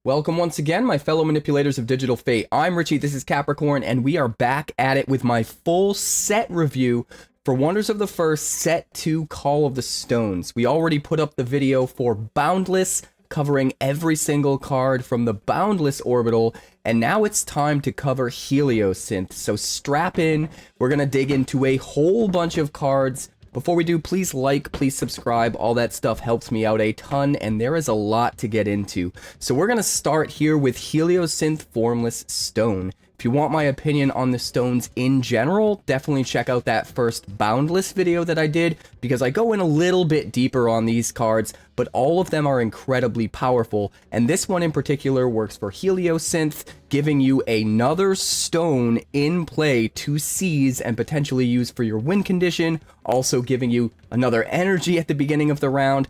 Welcome once again, my fellow manipulators of digital fate. I'm Richie, this is Capricorn, and we are back at it with my full set review for Wonders of the First Set 2 Call of the Stones. We already put up the video for Boundless, covering every single card from the Boundless orbital, and now it's time to cover Heliosynth. So strap in, we're gonna dig into a whole bunch of cards. Before we do, please like, please subscribe, all that stuff helps me out a ton, and there is a lot to get into. So we're going to start here with Heliosynth Formless Stone. If you want my opinion on the stones in general, definitely check out that first Boundless video that I did, because I go in a little bit deeper on these cards, but all of them are incredibly powerful, and this one in particular works for Heliosynth, giving you another stone in play to seize and potentially use for your win condition, also giving you another energy at the beginning of the round,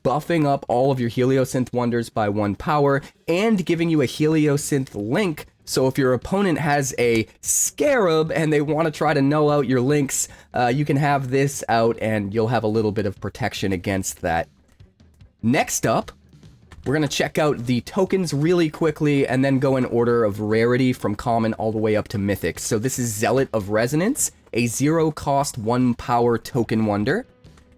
buffing up all of your Heliosynth wonders by 1 power, and giving you a Heliosynth link. So if your opponent has a Scarab and they want to try to null out your links, you can have this out and you'll have a little bit of protection against that. Next up, we're going to check out the tokens really quickly and then go in order of rarity from common all the way up to mythic. So this is Zealot of Resonance, a 0-cost 1 power token wonder.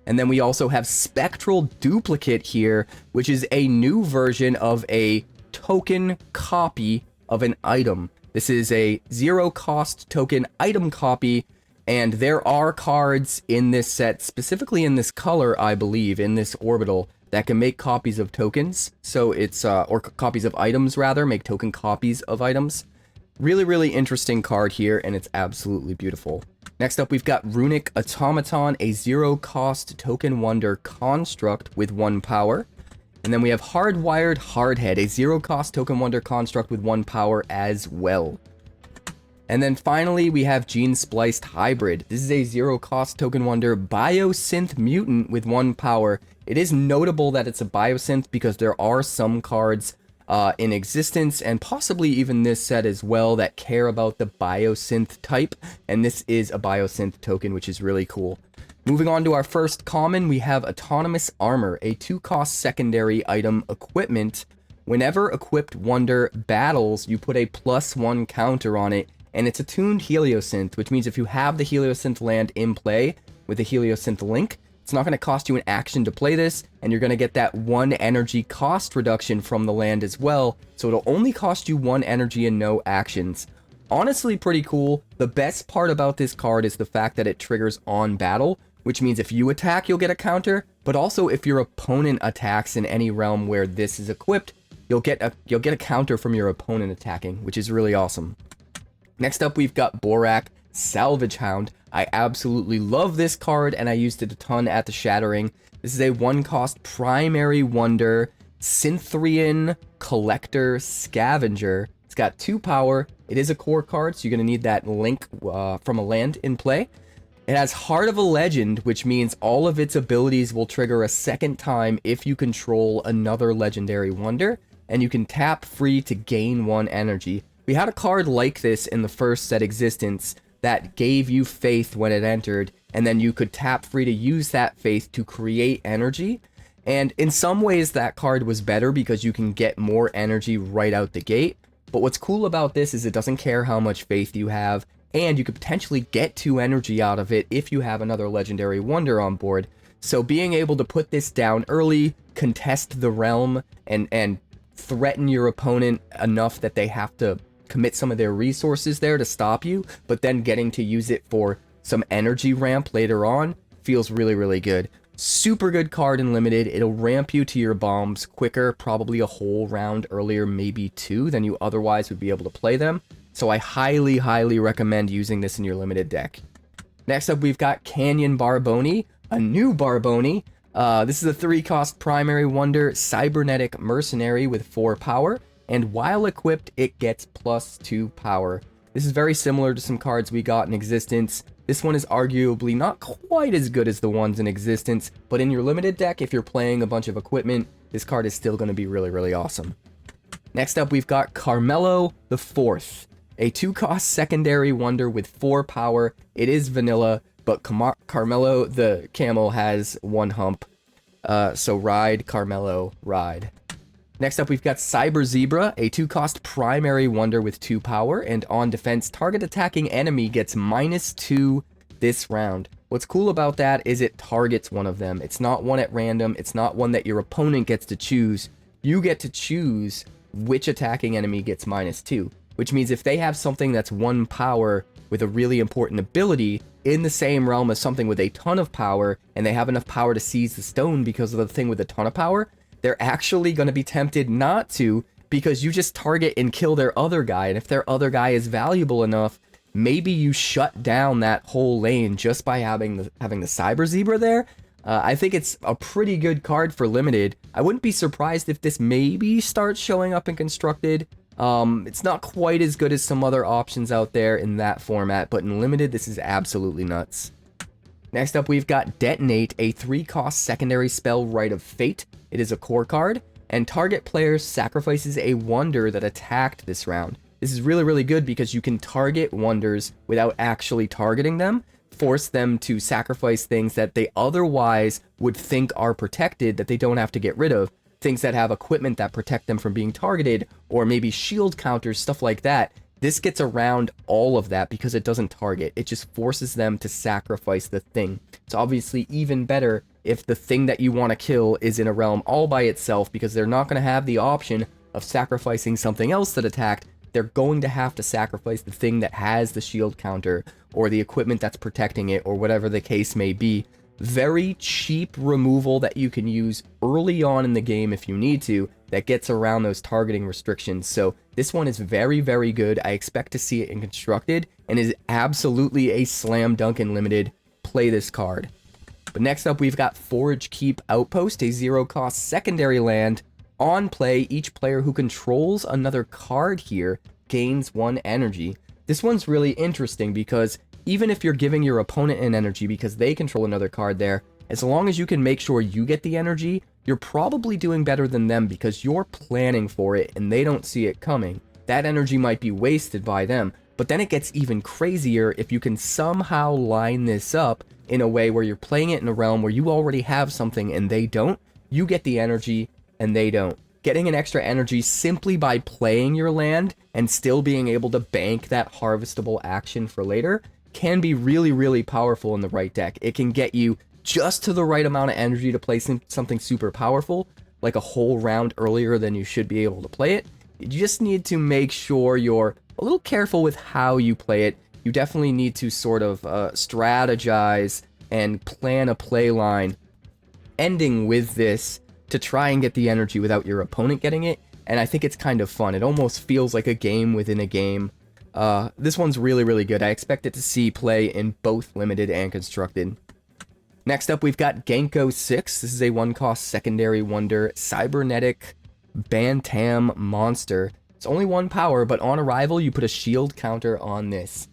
And then we also have Spectral Duplicate here, which is a new version of a token copy of an item. This is a 0-cost token item copy, and there are cards in this set, specifically in this color, I believe, in this orbital, that can make copies of tokens. So it's, or copies of items rather, make token copies of items. Really, really interesting card here, and it's absolutely beautiful. Next up, we've got Runic Automaton, a 0-cost token wonder construct with 1 power. And then we have Hardwired Hardhead, a 0-cost token wonder construct with 1 power as well. And then finally, we have Gene Spliced Hybrid. This is a 0-cost token wonder Biosynth Mutant with 1 power. It is notable that it's a Biosynth because there are some cards in existence, and possibly even this set as well, that care about the Biosynth type. And this is a Biosynth token, which is really cool. Moving on to our first common, we have Autonomous Armor, a 2-cost secondary item equipment. Whenever equipped wonder battles, you put a +1 counter on it, and it's a tuned Heliosynth, which means if you have the Heliosynth land in play with the Heliosynth link, it's not going to cost you an action to play this, and you're going to get that 1 energy cost reduction from the land as well, so it'll only cost you 1 energy and no actions. Honestly, pretty cool. The best part about this card is the fact that it triggers on battle, which means if you attack, you'll get a counter, but also if your opponent attacks in any realm where this is equipped, you'll get a counter from your opponent attacking, which is really awesome. Next up, we've got Borak Salvage Hound. I absolutely love this card, and I used it a ton at the Shattering. This is a 1-cost primary wonder, Synthrian Collector Scavenger. It's got 2 power. It is a core card, so you're going to need that link from a land in play. It has Heart of a Legend, which means all of its abilities will trigger a second time if you control another legendary wonder, and you can tap free to gain 1 energy. We had a card like this in the first set existence that gave you faith when it entered, and then you could tap free to use that faith to create energy. And in some ways that card was better because you can get more energy right out the gate. But what's cool about this is it doesn't care how much faith you have, and you could potentially get 2 energy out of it if you have another legendary wonder on board. So being able to put this down early, contest the realm, and threaten your opponent enough that they have to commit some of their resources there to stop you, but then getting to use it for some energy ramp later on, feels really, really good. Super good card in limited. It'll ramp you to your bombs quicker, probably a whole round earlier, maybe 2, than you otherwise would be able to play them. So I highly, highly recommend using this in your limited deck. Next up, we've got Canyon Barboni, a new Barboni. This is a 3-cost primary wonder, Cybernetic Mercenary with 4 power, and while equipped, it gets +2 power. This is very similar to some cards we got in existence. This one is arguably not quite as good as the ones in existence, but in your limited deck, if you're playing a bunch of equipment, this card is still going to be really, really awesome. Next up, we've got Carmelo the Fourth, a 2-cost secondary wonder with 4 power. It is vanilla, but Carmelo the camel has 1 hump. So ride, Carmelo, ride. Next up, we've got Cyber Zebra, a 2-cost primary wonder with 2 power, and on defense, target attacking enemy gets -2 this round. What's cool about that is it targets one of them. It's not one at random. It's not one that your opponent gets to choose. You get to choose which attacking enemy gets -2, which means if they have something that's 1 power with a really important ability in the same realm as something with a ton of power, and they have enough power to seize the stone because of the thing with a ton of power, they're actually going to be tempted not to, because you just target and kill their other guy, and if their other guy is valuable enough, maybe you shut down that whole lane just by having the Cyber Zebra there. I think it's a pretty good card for Limited. I wouldn't be surprised if this maybe starts showing up in Constructed. It's not quite as good as some other options out there in that format, but in Limited, this is absolutely nuts. Next up, we've got Detonate, a 3-cost secondary spell, Rite of Fate. It is a core card, and target player sacrifices a wonder that attacked this round. This is really, really good because you can target wonders without actually targeting them, force them to sacrifice things that they otherwise would think are protected that they don't have to get rid of. Things that have equipment that protect them from being targeted, or maybe shield counters, stuff like that. This gets around all of that because it doesn't target. It just forces them to sacrifice the thing. It's obviously even better if the thing that you want to kill is in a realm all by itself, because they're not going to have the option of sacrificing something else that attacked. They're going to have to sacrifice the thing that has the shield counter, or the equipment that's protecting it, or whatever the case may be. Very cheap removal that you can use early on in the game if you need to, that gets around those targeting restrictions. So this one is very, very good. I expect to see it in Constructed, and is absolutely a slam dunk in Limited. Play this card. But next up, we've got Forge Keep Outpost, a 0-cost secondary land. On play, each player who controls another card here gains 1 energy. This one's really interesting because even if you're giving your opponent an energy because they control another card there, as long as you can make sure you get the energy, you're probably doing better than them because you're planning for it and they don't see it coming. That energy might be wasted by them, but then it gets even crazier if you can somehow line this up in a way where you're playing it in a realm where you already have something and they don't. You get the energy and they don't. Getting an extra energy simply by playing your land and still being able to bank that harvestable action for later can be really, really powerful in the right deck. It can get you just to the right amount of energy to play something super powerful, like a whole round earlier than you should be able to play it. You just need to make sure you're a little careful with how you play it. You definitely need to sort of strategize and plan a play line ending with this to try and get the energy without your opponent getting it, and I think it's kind of fun. It almost feels like a game within a game. This one's really, really good. I expect it to see play in both Limited and Constructed. Next up, we've got Genko 6. This is a 1-cost secondary wonder, cybernetic Bantam monster. It's only 1 power, but on arrival, you put a shield counter on this.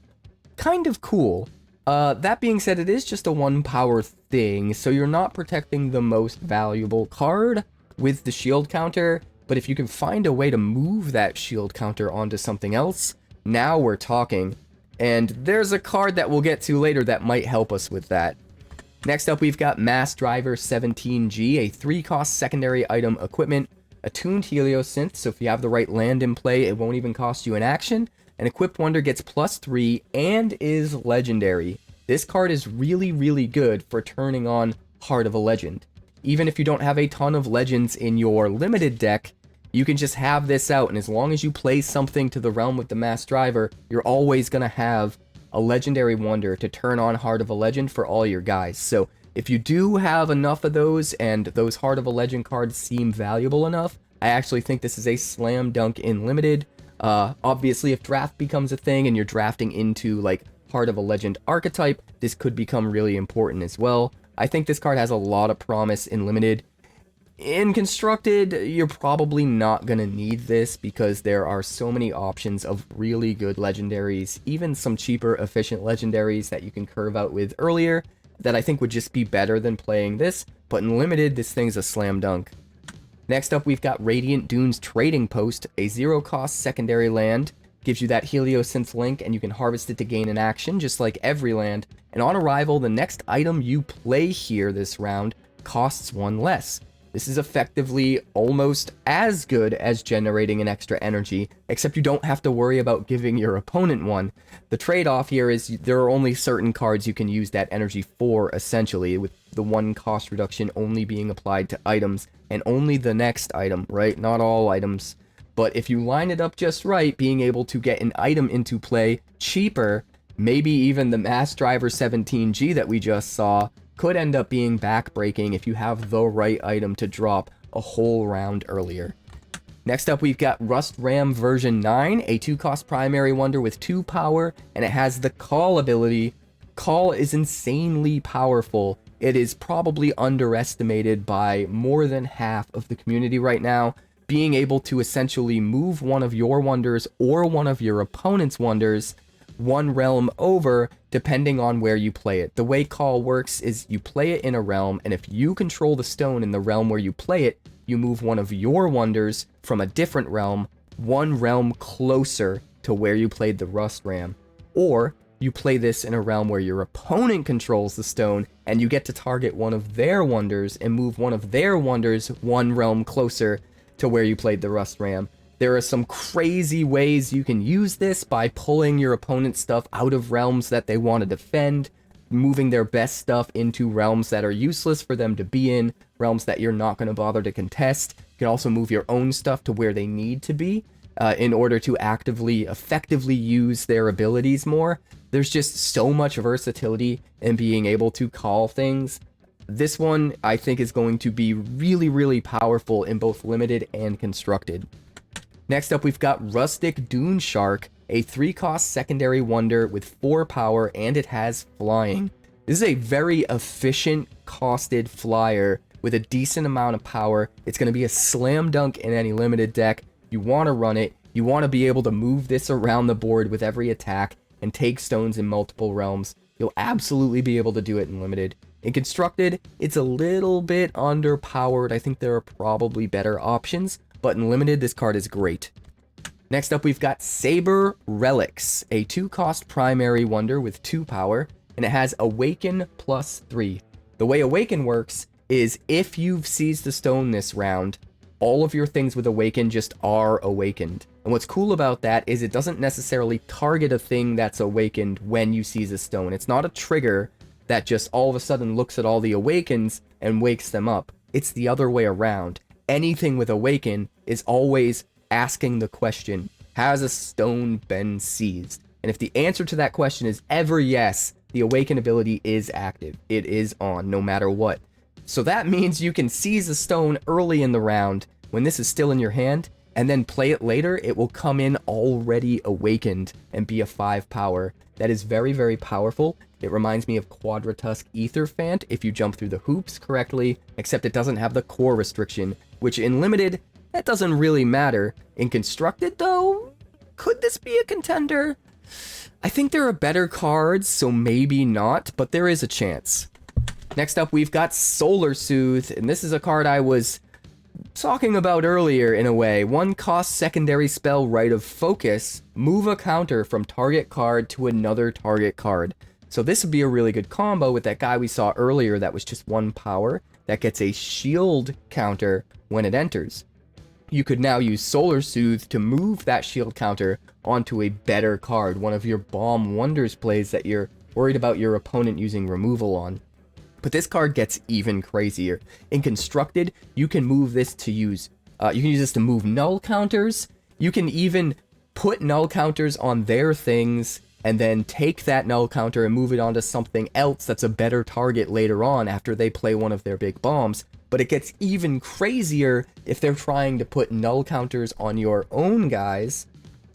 Kind of cool. That being said, it is just a 1 power thing, so you're not protecting the most valuable card with the shield counter, but if you can find a way to move that shield counter onto something else, now we're talking. And there's a card that we'll get to later that might help us with that. Next up, we've got Mass Driver 17G, a 3-cost secondary item equipment, attuned Heliosynth, so if you have the right land in play, it won't even cost you an action. An equipped wonder gets +3 and is legendary. This card is really, really good for turning on Heart of a Legend. Even if you don't have a ton of legends in your Limited deck, you can just have this out, and as long as you play something to the realm with the Mass Driver, you're always going to have a legendary wonder to turn on Heart of a Legend for all your guys. So if you do have enough of those, and those Heart of a Legend cards seem valuable enough, I actually think this is a slam dunk in Limited. Obviously, if draft becomes a thing and you're drafting into like Heart of a Legend archetype, this could become really important as well. I think this card has a lot of promise in Limited. In Constructed, you're probably not going to need this because there are so many options of really good legendaries, even some cheaper, efficient legendaries that you can curve out with earlier, that I think would just be better than playing this, but in Limited, this thing's a slam dunk. Next up, we've got Radiant Dunes Trading Post, a 0-cost secondary land. Gives you that Heliosynth link, and you can harvest it to gain an action, just like every land. And on arrival, the next item you play here this round costs 1 less. This is effectively almost as good as generating an extra energy, except you don't have to worry about giving your opponent one. The trade-off here is there are only certain cards you can use that energy for, essentially, with the one cost reduction only being applied to items, and only the next item, right? Not all items. But if you line it up just right, being able to get an item into play cheaper, maybe even the Mass Driver 17G that we just saw, could end up being backbreaking if you have the right item to drop a whole round earlier. Next up, we've got Rust Ram version 9, a 2-cost primary wonder with 2 power, and it has the Call ability. Call is insanely powerful. It is probably underestimated by more than half of the community right now. Being able to essentially move one of your wonders or one of your opponent's wonders one realm over, depending on where you play it. The way Call works is you play it in a realm, and if you control the stone in the realm where you play it, you move one of your wonders from a different realm, one realm closer to where you played the Rust Ram. Or you play this in a realm where your opponent controls the stone, and you get to target one of their wonders and move one of their wonders one realm closer to where you played the Rust Ram. There are some crazy ways you can use this by pulling your opponent's stuff out of realms that they want to defend, moving their best stuff into realms that are useless for them to be in, realms that you're not going to bother to contest. You can also move your own stuff to where they need to be in order to effectively use their abilities more. There's just so much versatility in being able to call things. This one, I think, is going to be really, really powerful in both limited and constructed. Next up, we've got Rustic Dune Shark, a 3-cost secondary wonder with 4 power, and it has flying. This is a very efficient costed flyer with a decent amount of power. It's going to be a slam dunk in any limited deck. You want to run it. You want to be able to move this around the board with every attack and take stones in multiple realms. You'll absolutely be able to do it in limited. In constructed, it's a little bit underpowered. I think there are probably better options, but in limited, this card is great. Next up, we've got Saber Relics, a 2-cost primary wonder with 2 power, and it has Awaken +3. The way Awaken works is if you've seized the stone this round, all of your things with Awaken just are awakened. And what's cool about that is it doesn't necessarily target a thing that's awakened when you seize a stone. It's not a trigger that just all of a sudden looks at all the Awakens and wakes them up. It's the other way around. Anything with Awaken is always asking the question, has a stone been seized? And if the answer to that question is ever yes, the Awaken ability is active. It is on, no matter what. So that means you can seize a stone early in the round when this is still in your hand, and then play it later. It will come in already awakened and be a 5 power. That is very, very powerful. It reminds me of Quadratusk Aetherfant if you jump through the hoops correctly, except it doesn't have the core restriction, which in limited, that doesn't really matter. In constructed, though, could this be a contender? I think there are better cards, so maybe not, but there is a chance. Next up, we've got Solar Soothe, and this is a card I was talking about earlier in a way. 1-cost secondary spell, Rite of Focus. Move a counter from target card to another target card. So this would be a really good combo with that guy we saw earlier that was just 1 power that gets a shield counter when it enters. You could now use Solar Soothe to move that shield counter onto a better card, one of your Bomb Wonders plays that you're worried about your opponent using removal on. But this card gets even crazier. In constructed, you can move this to use, you can use this to move null counters. You can even put null counters on their things and then take that null counter and move it onto something else that's a better target later on after they play one of their big bombs. But it gets even crazier if they're trying to put null counters on your own guys,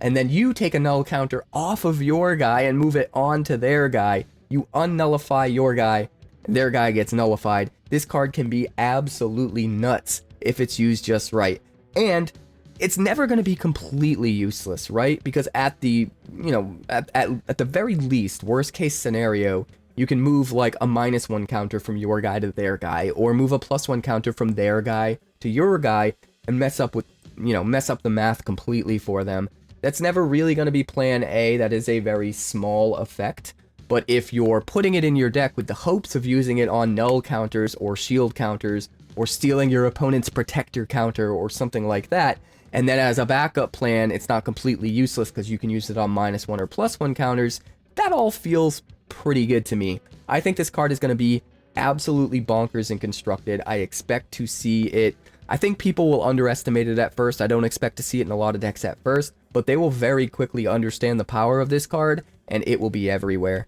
and then you take a null counter off of your guy and move it onto their guy. You unnullify your guy, their guy gets nullified. This card can be absolutely nuts if it's used just right. And it's never going to be completely useless, right? Because at the, at the very least, worst case scenario, you can move like a -1 counter from your guy to their guy, or move a +1 counter from their guy to your guy and mess up the math completely for them. That's never really going to be plan A. That is a very small effect. But if you're putting it in your deck with the hopes of using it on null counters or shield counters or stealing your opponent's protector counter or something like that. And then as a backup plan, it's not completely useless because you can use it on -1 or +1 counters. That all feels pretty good to me. I think this card is going to be absolutely bonkers and constructed. I expect to see it. I think people will underestimate it at first. I don't expect to see it in a lot of decks at first, but they will very quickly understand the power of this card, and it will be everywhere.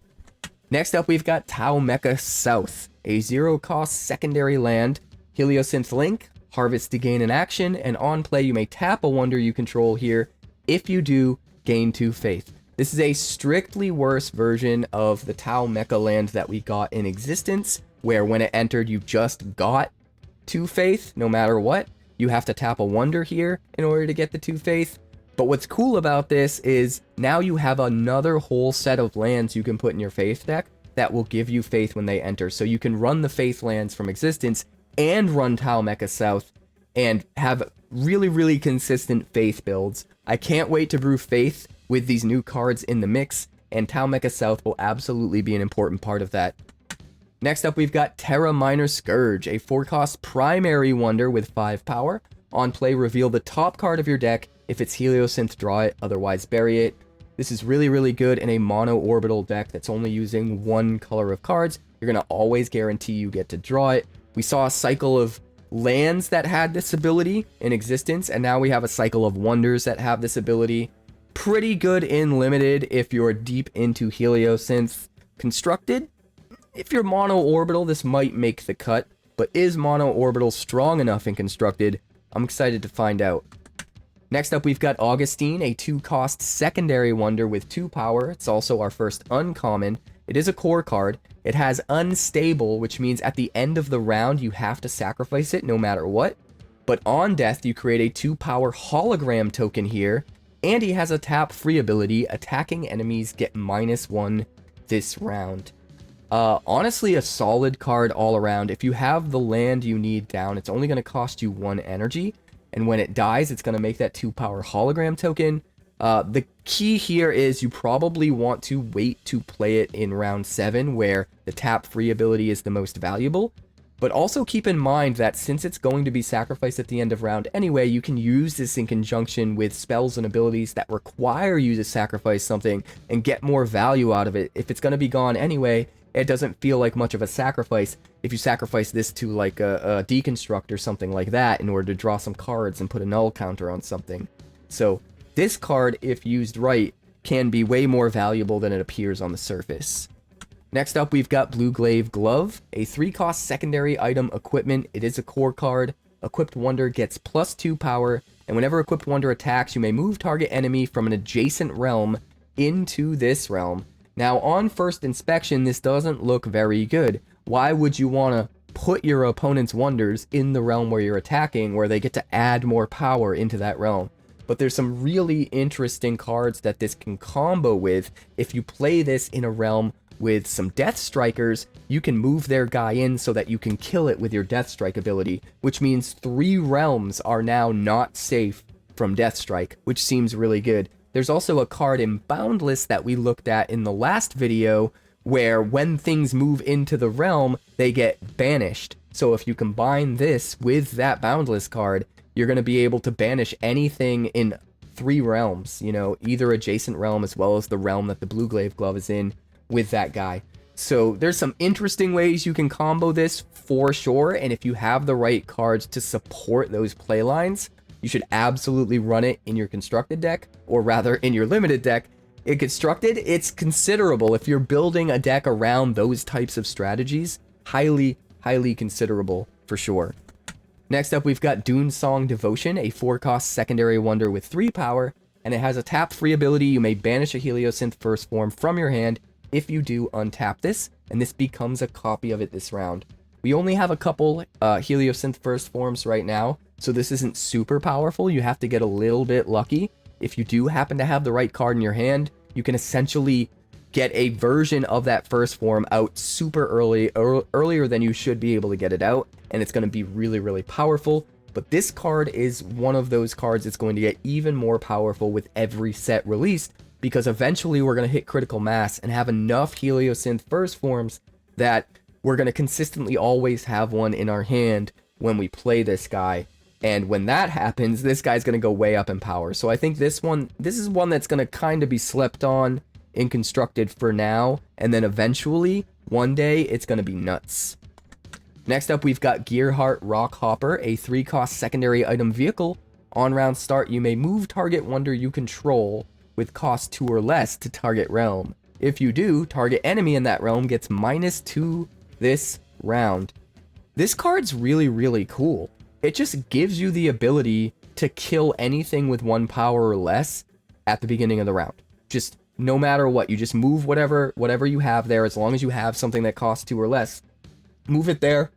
Next up, we've got Tau Mecha South, a 0-cost secondary land, Heliosynth Link, harvest to gain an action, and on play you may tap a wonder you control here. If you do, gain 2 faith. This is a strictly worse version of the Tau Mecha land that we got in existence, where when it entered you just got 2 faith no matter what. You have to tap a wonder here in order to get the 2 faith. But what's cool about this is now you have another whole set of lands you can put in your faith deck that will give you faith when they enter. So you can run the faith lands from existence and run Tau Mecha South and have really, really consistent faith builds. I can't wait to brew faith with these new cards in the mix, and Tau Mecha South will absolutely be an important part of that. Next up, we've got Terra Minor Scourge, a 4-cost primary wonder with 5 power. On play, reveal the top card of your deck. If it's Heliosynth, draw it, otherwise bury it. This is really, really good in a mono-orbital deck that's only using 1 color of cards. You're going to always guarantee you get to draw it. We saw a cycle of lands that had this ability in existence, and now we have a cycle of wonders that have this ability. Pretty good in limited if you're deep into Heliosynth constructed. If you're mono-orbital, this might make the cut, but is mono-orbital strong enough in constructed? I'm excited to find out. Next up, we've got Augustine, a 2-cost secondary wonder with 2 power. It's also our first uncommon. It is a core card. It has unstable, which means at the end of the round, you have to sacrifice it no matter what. But on death, you create a 2-power hologram token here, and he has a tap-free ability. Attacking enemies get -1 this round. Honestly, a solid card all around. If you have the land you need down, it's only going to cost you 1 energy. And when it dies, it's going to make that 2-power hologram token. The key here is you probably want to wait to play it in round 7, where the tap-free ability is the most valuable. But also keep in mind that since it's going to be sacrificed at the end of round anyway, you can use this in conjunction with spells and abilities that require you to sacrifice something and get more value out of it. If it's going to be gone anyway, it doesn't feel like much of a sacrifice if you sacrifice this to like a deconstruct or something like that in order to draw some cards and put a null counter on something. So this card, if used right, can be way more valuable than it appears on the surface. Next up, we've got Blue-Glaive Glove, a 3-cost secondary item equipment. It is a core card. Equipped Wonder gets +2 power, and whenever Equipped Wonder attacks, you may move target enemy from an adjacent realm into this realm. Now, on first inspection, this doesn't look very good. Why would you want to put your opponent's wonders in the realm where you're attacking, where they get to add more power into that realm? But there's some really interesting cards that this can combo with. If you play this in a realm with some Death Strikers, you can move their guy in so that you can kill it with your Death Strike ability, which means 3 realms are now not safe from Death Strike, which seems really good. There's also a card in Boundless that we looked at in the last video, where when things move into the realm, they get banished. So if you combine this with that Boundless card, you're going to be able to banish anything in 3 realms, you know, either adjacent realm as well as the realm that the Blue-Glaive Glove is in with that guy. So there's some interesting ways you can combo this for sure, and if you have the right cards to support those playlines, you should absolutely run it in your constructed deck, or rather in your limited deck. In constructed, it's considerable. If you're building a deck around those types of strategies, highly, highly considerable for sure. Next up, we've got Dunesong Devotion, a 4-cost secondary wonder with 3 power, and it has a tap-free ability. You may banish a Heliosynth first form from your hand. If you do, untap this, and this becomes a copy of it this round. We only have a couple Heliosynth first forms right now, so this isn't super powerful. You have to get a little bit lucky. If you do happen to have the right card in your hand, you can essentially get a version of that first form out super early, earlier than you should be able to get it out, and it's going to be really, really powerful. But this card is one of those cards that's going to get even more powerful with every set released, because eventually we're going to hit critical mass and have enough Heliosynth first forms that we're going to consistently always have one in our hand when we play this guy. And when that happens, this guy's going to go way up in power. So I think this is one that's going to kind of be slept on in Constructed for now. And then eventually, one day, it's going to be nuts. Next up, we've got Gearheart Rockhopper, a 3-cost secondary item vehicle. On round start, you may move target wonder you control with cost 2 or less to target realm. If you do, target enemy in that realm gets -2 this round. This card's really, really cool. It just gives you the ability to kill anything with 1 power or less at the beginning of the round. Just no matter what, you just move whatever you have there, as long as you have something that costs 2 or less. Move it there,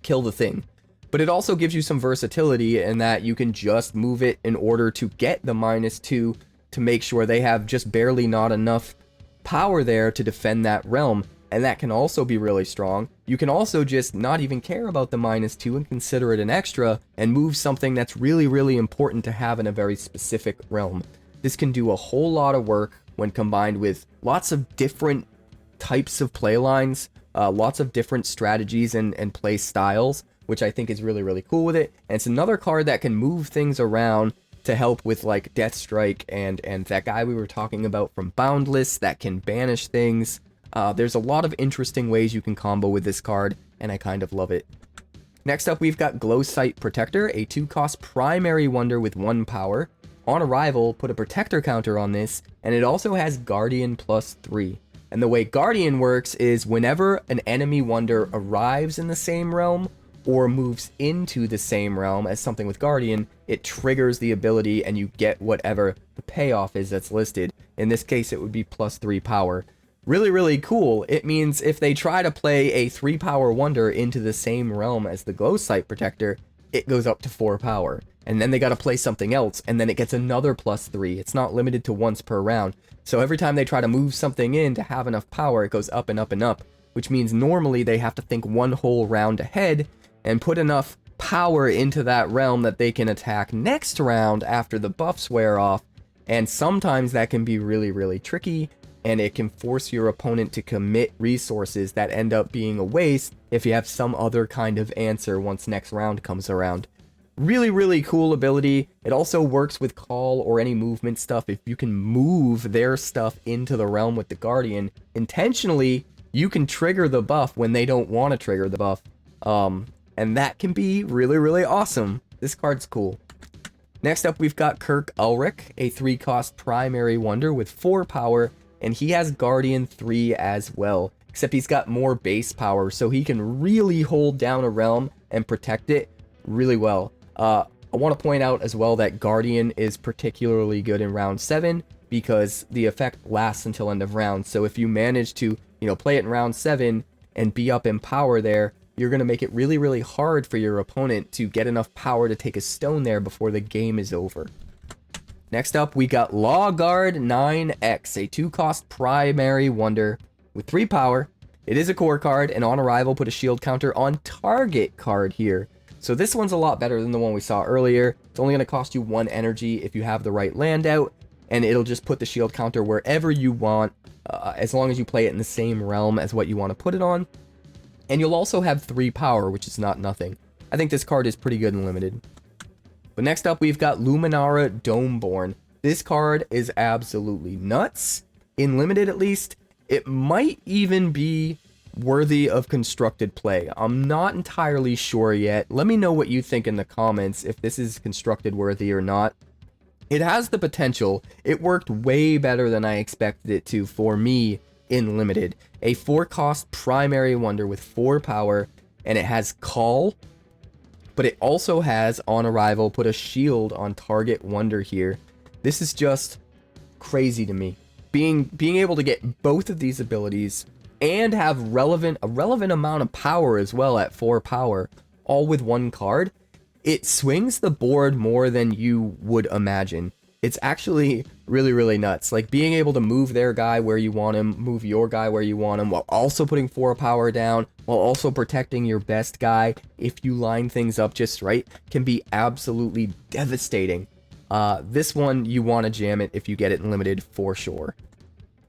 kill the thing. But it also gives you some versatility in that you can just move it in order to get the -2 to make sure they have just barely not enough power there to defend that realm. And that can also be really strong. You can also just not even care about the -2 and consider it an extra and move something that's really, really important to have in a very specific realm. This can do a whole lot of work when combined with lots of different types of play lines, lots of different strategies and play styles, which I think is really, really cool with it. And it's another card that can move things around to help with like Death Strike and that guy we were talking about from Boundless that can banish things. There's a lot of interesting ways you can combo with this card, and I kind of love it. Next up, we've got Glow Sight Protector, a 2-cost primary wonder with 1 power. On arrival, put a protector counter on this, and it also has Guardian +3. And the way Guardian works is whenever an enemy wonder arrives in the same realm or moves into the same realm as something with Guardian, it triggers the ability and you get whatever the payoff is that's listed. In this case, it would be +3 power. Really, really cool. It means if they try to play a 3-power wonder into the same realm as the Glow Sight Protector, it goes up to 4 power. And then they got to play something else, and then it gets another +3. It's not limited to once per round. So every time they try to move something in to have enough power, it goes up and up and up, which means normally they have to think one whole round ahead and put enough power into that realm that they can attack next round after the buffs wear off. And sometimes that can be really, really tricky, and it can force your opponent to commit resources that end up being a waste if you have some other kind of answer once next round comes around. Really, really cool ability. It also works with call or any movement stuff. If you can move their stuff into the realm with the Guardian, intentionally, you can trigger the buff when they don't want to trigger the buff. And that can be really, really awesome. This card's cool. Next up, we've got 𝑇𝑒𝑟𝑟𝑎𝑛_CEe, a 3-cost primary wonder with 4 power, and he has Guardian 3 as well, except he's got more base power, so he can really hold down a realm and protect it really well. I want to point out as well that Guardian is particularly good in round 7 because the effect lasts until end of round. So if you manage to, play it in round 7 and be up in power there, you're going to make it really, really hard for your opponent to get enough power to take a stone there before the game is over. Next up, we got Lawguard 9X, a 2-cost primary wonder with 3 power. It is a core card, and on arrival, put a shield counter on target card here. So this one's a lot better than the one we saw earlier. It's only going to cost you 1 energy if you have the right land out, and it'll just put the shield counter wherever you want, as long as you play it in the same realm as what you want to put it on. And you'll also have 3 power, which is not nothing. I think this card is pretty good and limited. But next up, we've got Luminara Domeborn. This card is absolutely nuts. In limited, at least, it might even be worthy of constructed play. I'm not entirely sure yet. Let me know what you think in the comments if this is constructed worthy or not. It has the potential. It worked way better than I expected it to for me in limited. A 4-cost primary wonder with 4 power, and it has call, but it also has on arrival put a shield on target wonder here. This is just crazy to me. Being able to get both of these abilities and have a relevant amount of power as well at 4 power, all with 1 card, it swings the board more than you would imagine. It's actually really, really nuts. Like being able to move their guy where you want him, move your guy where you want him, while also putting 4 power down, while also protecting your best guy, if you line things up just right, can be absolutely devastating. This one, you want to jam it if you get it in limited for sure.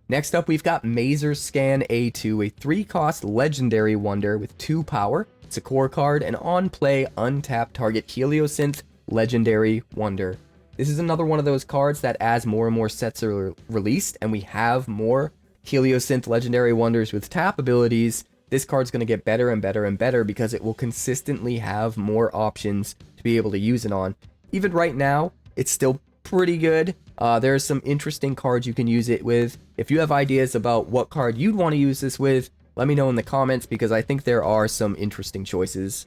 Next up, we've got Mazer Scan A2, a 3-cost legendary wonder with 2 power. It's It's a core card, and on play, untap target Heliosynth Legendary Wonder. This is another one of those cards that as more and more sets are released, and we have more Heliosynth Legendary Wonders with tap abilities, this card's going to get better and better and better because it will consistently have more options to be able to use it on. Even right now, it's still pretty good. There are some interesting cards you can use it with. If you have ideas about what card you'd want to use this with, let me know in the comments because I think there are some interesting choices.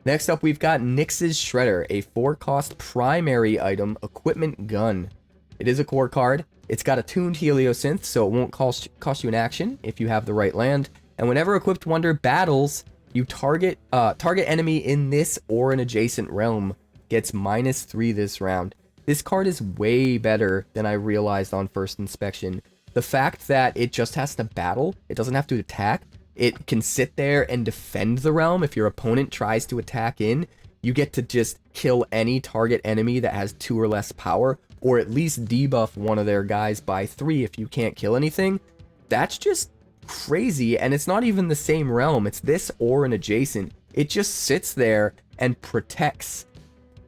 Next up, we've got Nyx's Shredder, a 4-cost primary item equipment gun. It is a core card. It's got a tuned Heliosynth, so it won't cost you an action if you have the right land. And whenever equipped wonder battles, you target enemy in this or an adjacent realm gets -3 this round. This card is way better than I realized on first inspection. The fact that it just has to battle, it doesn't have to attack, it can sit there and defend the realm. If your opponent tries to attack in, you get to just kill any target enemy that has 2 or less power, or at least debuff one of their guys by 3 if you can't kill anything. That's just crazy, and it's not even the same realm. It's this or an adjacent. It just sits there and protects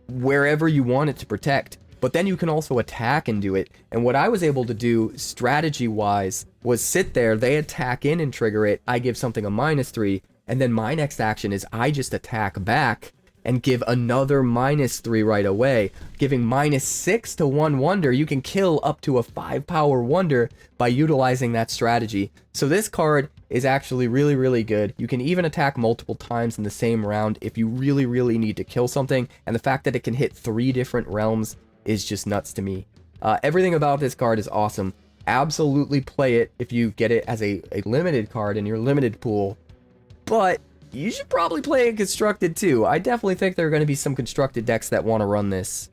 wherever you want it to protect. But then you can also attack and do it. And what I was able to do strategy-wise was sit there, they attack in and trigger it, I give something a -3, and then my next action is I just attack back and give another -3 right away, giving -6 to one wonder. You can kill up to a 5-power wonder by utilizing that strategy. So this card is actually really, really good. You can even attack multiple times in the same round if you really, really need to kill something, and the fact that it can hit 3 different realms is just nuts to me. Everything about this card is awesome. Absolutely play it if you get it as a limited card in your limited pool, but you should probably play it constructed too. I definitely think there are going to be some constructed decks that want to run this.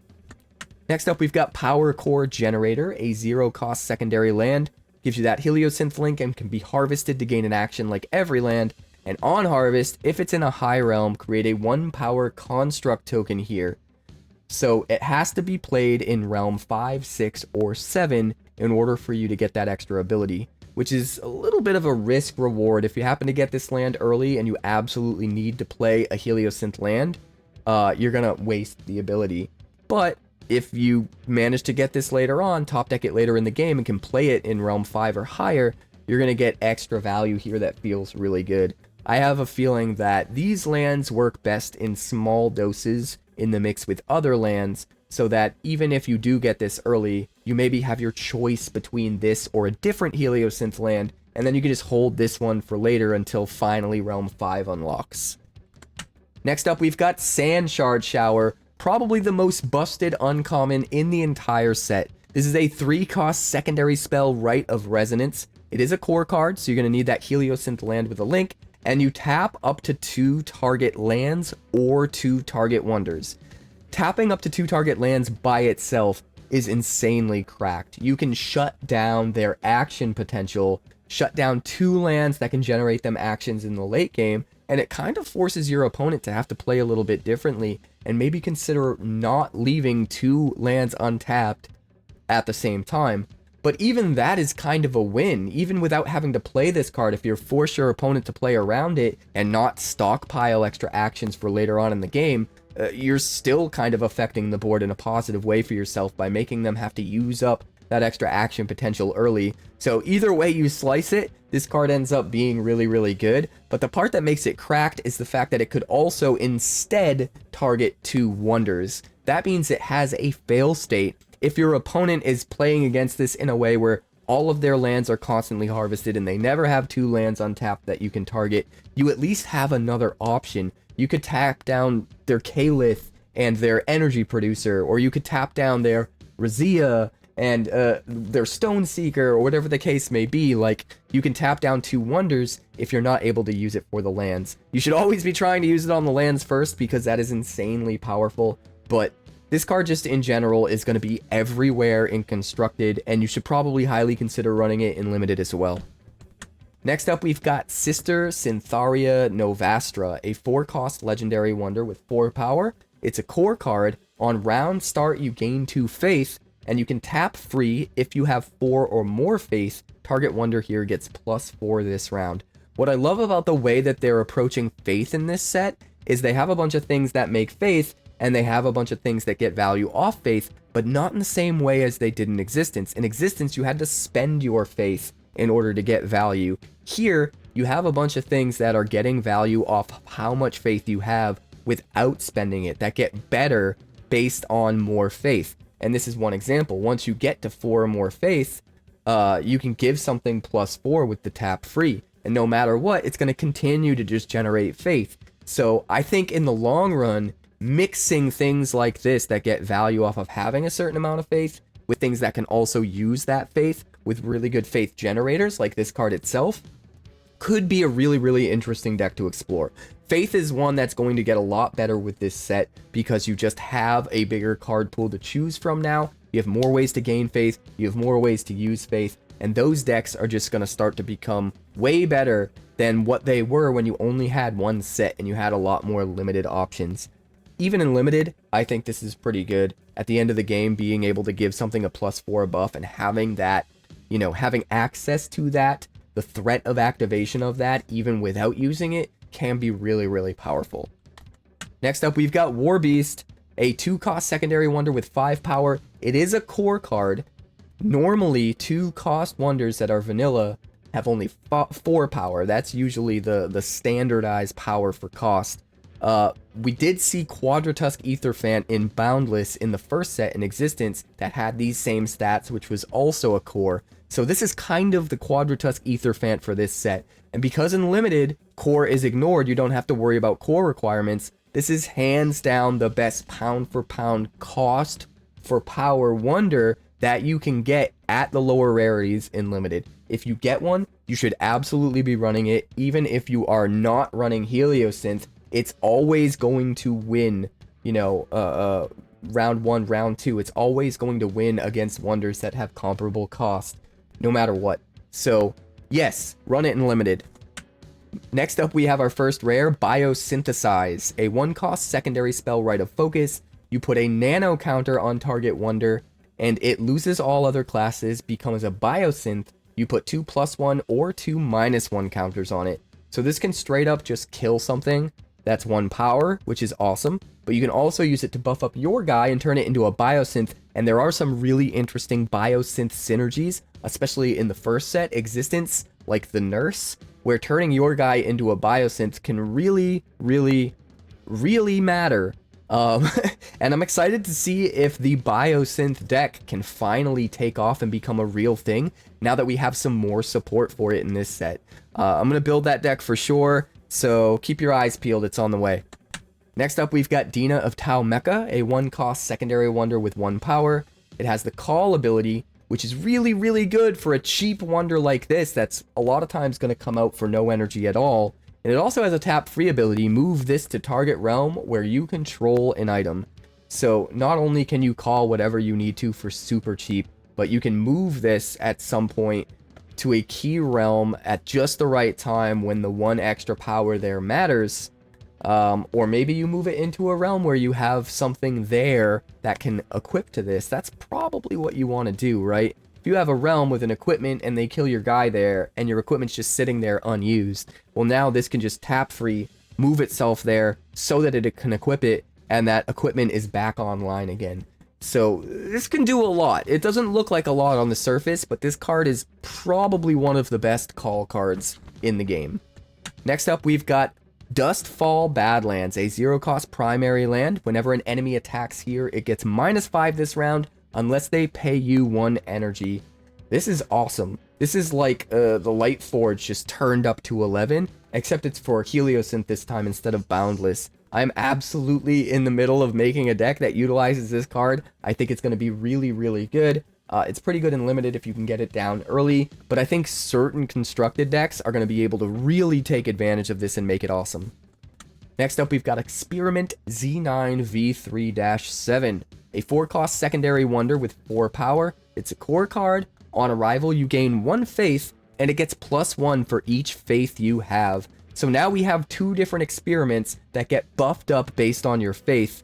Next up, we've got Power Core Generator, a 0-cost secondary land. Gives you that Heliosynth link and can be harvested to gain an action like every land. And on harvest, if it's in a high realm, create a 1-power construct token here. So it has to be played in realm 5, 6, or 7 in order for you to get that extra ability, which is a little bit of a risk reward. If you happen to get this land early and you absolutely need to play a Heliosynth land, you're gonna waste the ability. But if you manage to get this later on, top deck it later in the game, and can play it in realm 5 or higher, you're gonna get extra value here that feels really good. I have a feeling that these lands work best in small doses in the mix with other lands, so that even if you do get this early, you maybe have your choice between this or a different Heliosynth land, and then you can just hold this one for later until finally realm 5 unlocks. Next up, we've got Sand Shard Shower, probably the most busted uncommon in the entire set. This is a 3-cost secondary spell, Rite of Resonance. It is a core card, so you're going to need that Heliosynth land with a link, and you tap up to 2 target lands or 2 target wonders. Tapping up to 2 target lands by itself is insanely cracked. You can shut down their action potential, shut down 2 lands that can generate them actions in the late game, and it kind of forces your opponent to have to play a little bit differently and maybe consider not leaving 2 lands untapped at the same time. But even that is kind of a win. Even without having to play this card, if you force your opponent to play around it and not stockpile extra actions for later on in the game, you're still kind of affecting the board in a positive way for yourself by making them have to use up that extra action potential early. So either way you slice it, this card ends up being really, really good. But the part that makes it cracked is the fact that it could also instead target 2 wonders. That means it has a fail state. If your opponent is playing against this in a way where all of their lands are constantly harvested and they never have 2 lands untapped that you can target, you at least have another option. You could tap down their Kaelith and their energy producer, or you could tap down their Razia and their Stone Seeker, or whatever the case may be. Like, you can tap down 2 wonders if you're not able to use it for the lands. You should always be trying to use it on the lands first because that is insanely powerful, but this card just in general is going to be everywhere in Constructed, and you should probably highly consider running it in Limited as well. Next up, we've got Sister Cyntharia Novastra, a 4-cost legendary wonder with 4 power. It's a core card. On round start, you gain 2 faith, and you can tap free if you have 4 or more faith. Target wonder here gets +4 this round. What I love about the way that they're approaching Faith in this set is they have a bunch of things that make Faith, and they have a bunch of things that get value off Faith, but not in the same way as they did in Existence. In Existence, you had to spend your Faith in order to get value. Here, you have a bunch of things that are getting value off how much Faith you have without spending it, that get better based on more Faith. And this is one example. Once you get to 4 or more Faith, you can give something +4 with the tap free. And no matter what, it's going to continue to just generate Faith. So I think in the long run, mixing things like this that get value off of having a certain amount of Faith with things that can also use that Faith with really good Faith generators like this card itself could be a really, really interesting deck to explore. Faith is one that's going to get a lot better with this set because you just have a bigger card pool to choose from now. You have more ways to gain Faith, you have more ways to use Faith, and those decks are just going to start to become way better than what they were when you only had one set and you had a lot more limited options. Even in limited, I think this is pretty good. At the end of the game, being able to give something a +4 buff and having that, you know, having access to that, the threat of activation of that, even without using it, can be really, really powerful. Next up, we've got War Beast, a 2-cost secondary wonder with 5 power. It is a core card. Normally, 2-cost wonders that are vanilla have only 4 power. That's usually the standardized power for cost. We did see Quadratusk Aetherfant in Boundless in the first set in Existence that had these same stats, which was also a core. So this is kind of the Quadratusk Aetherfant for this set. And because in Limited, core is ignored, you don't have to worry about core requirements. This is hands down the best pound for pound cost for power wonder that you can get at the lower rarities in Limited. If you get one, you should absolutely be running it. Even if you are not running Heliosynth, it's always going to win, you know, round 1, round 2. It's always going to win against wonders that have comparable cost, no matter what. So, yes, run it in Limited. Next up, we have our first rare, Biosynthesize, a 1-cost secondary spell, Rite of Focus. You put a nano counter on target wonder, and it loses all other classes, becomes a Biosynth. You put 2 +1 or 2 -1 counters on it. So this can straight up just kill something that's 1 power, which is awesome, but you can also use it to buff up your guy and turn it into a Biosynth, and there are some really interesting Biosynth synergies, especially in the first set, Existence, like the Nurse, where turning your guy into a Biosynth can really, really, really matter. And I'm excited to see if the Biosynth deck can finally take off and become a real thing now that we have some more support for it in this set. I'm going to build that deck for sure, so keep your eyes peeled, it's on the way. Next up, we've got Dina of Tau Mecha, a 1-cost secondary wonder with 1 power. It has the Call ability, which is really, really good for a cheap wonder like this that's a lot of times going to come out for no energy at all. And it also has a tap-free ability, move this to target realm where you control an item. So not only can you call whatever you need to for super cheap, but you can move this at some point to a key realm at just the right time when the 1 extra power there matters. Or maybe you move it into a realm where you have something there that can equip to this. That's probably what you want to do, right? If you have a realm with an equipment and they kill your guy there and your equipment's just sitting there unused, well, now this can just tap free, move itself there so that it can equip it, and that equipment is back online again. So this can do a lot. It doesn't look like a lot on the surface, but this card is probably one of the best call cards in the game. Next up, we've got Dustfall Badlands, a 0-cost primary land. Whenever an enemy attacks here, it gets -5 this round unless they pay you 1 energy. This is awesome. This is like the Light Forge just turned up to 11, except it's for Heliosynth this time instead of Boundless. I'm absolutely in the middle of making a deck that utilizes this card. I think it's going to be really, really good. It's pretty good in Limited if you can get it down early, but I think certain constructed decks are going to be able to really take advantage of this and make it awesome. Next up, we've got Experiment Z9 V3-7, a 4-cost secondary wonder with 4 power. It's a core card. On arrival, you gain 1 faith, and it gets +1 for each faith you have. So now we have 2 different experiments that get buffed up based on your faith.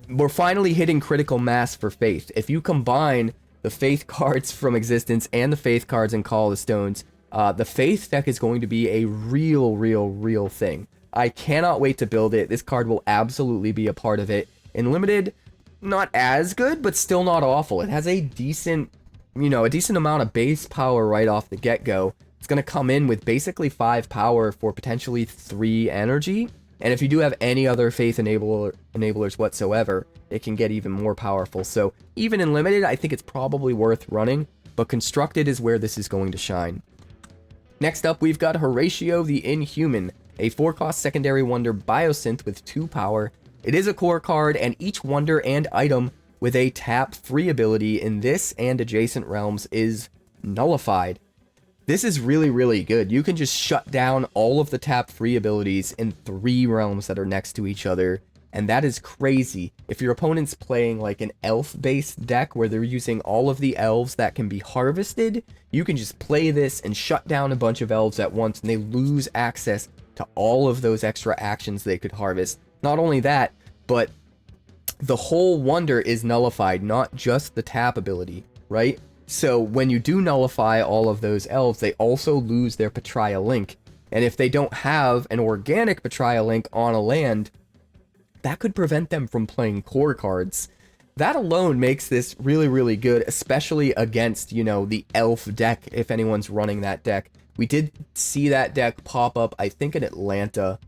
We're finally hitting critical mass for faith. If you combine the faith cards from Existence and the faith cards in Call of the Stones, The Faith deck is going to be a real thing. I cannot wait to build it. This card will absolutely be a part of it. In Limited, not as good, but still not awful. It has a decent, a decent amount of base power right off the get-go. It's going to come in with basically 5 power for potentially 3 energy. And if you do have any other Faith enablers whatsoever, it can get even more powerful. So even in Limited, I think it's probably worth running, but Constructed is where this is going to shine. Next up, we've got Horatio the Inhuman, a 4-cost secondary wonder biosynth with 2 power. It is a core card, and each wonder and item with a tap free ability in this and adjacent realms is nullified. This is really good. You can just shut down all of the tap free abilities in 3 realms that are next to each other, and that is crazy. If your opponent's playing like an elf-based deck where they're using all of the elves that can be harvested, you can just play this and shut down a bunch of elves at once, and they lose access to all of those extra actions they could harvest. Not only that, but the whole wonder is nullified, not just the tap ability, right? So when you do nullify all of those elves, they also lose their Patria Link. And if they don't have an organic Patria Link on a land, that could prevent them from playing core cards. That alone makes this really good, especially against, the elf deck, if anyone's running that deck. We did see that deck pop up, I think in Atlanta,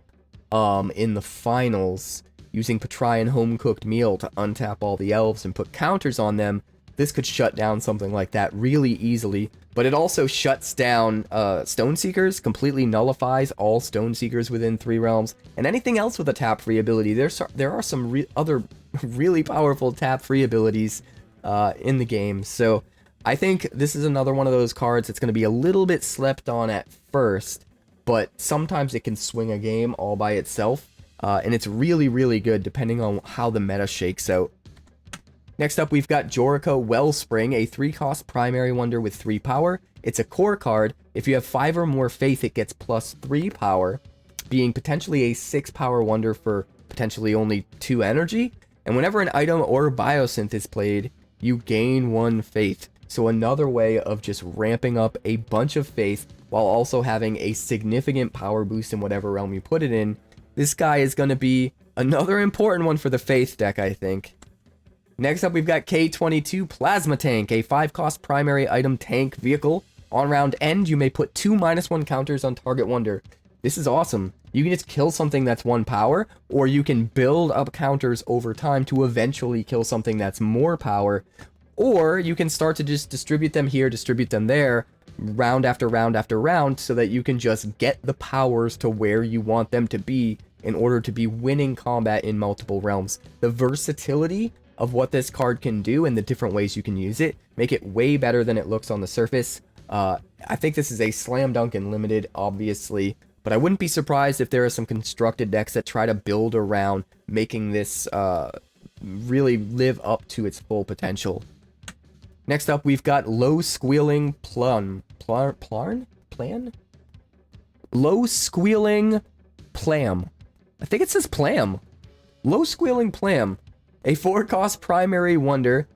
in the finals, using Patrian Home Cooked Meal to untap all the elves and put counters on them. This could shut down something like that really easily, but it also shuts down Stone Seekers, completely nullifies all Stone Seekers within 3 realms, and anything else with a tap-free ability. There are some other really powerful tap-free abilities in the game, so I think this is another one of those cards that's going to be a little bit slept on at first, but sometimes it can swing a game all by itself, and it's really good depending on how the meta shakes out. Next up, we've got Joricho Wellspring, a 3-cost primary wonder with 3 power. It's a core card. If you have 5 or more faith, it gets plus 3 power, being potentially a 6-power wonder for potentially only 2 energy. And whenever an item or biosynth is played, you gain 1 faith. So another way of just ramping up a bunch of faith while also having a significant power boost in whatever realm you put it in. This guy is going to be another important one for the faith deck, I think. Next up, we've got K22 Plasma Tank, a 5-cost primary item tank vehicle. On round end, you may put 2 -1 counters on target wonder. This is awesome. You can just kill something that's 1 power, or you can build up counters over time to eventually kill something that's more power, or you can start to just distribute them here, distribute them there, round after round after round, so that you can just get the powers to where you want them to be in order to be winning combat in multiple realms. The versatility of what this card can do and the different ways you can use it make it way better than it looks on the surface. I think this is a slam dunk in Limited, obviously, but I wouldn't be surprised if there are some constructed decks that try to build around making this really live up to its full potential. Next up, we've got Low Squealing Plan? Low Squealing Plam. I think it says Plam. Low Squealing Plam. A 4-cost primary wonder,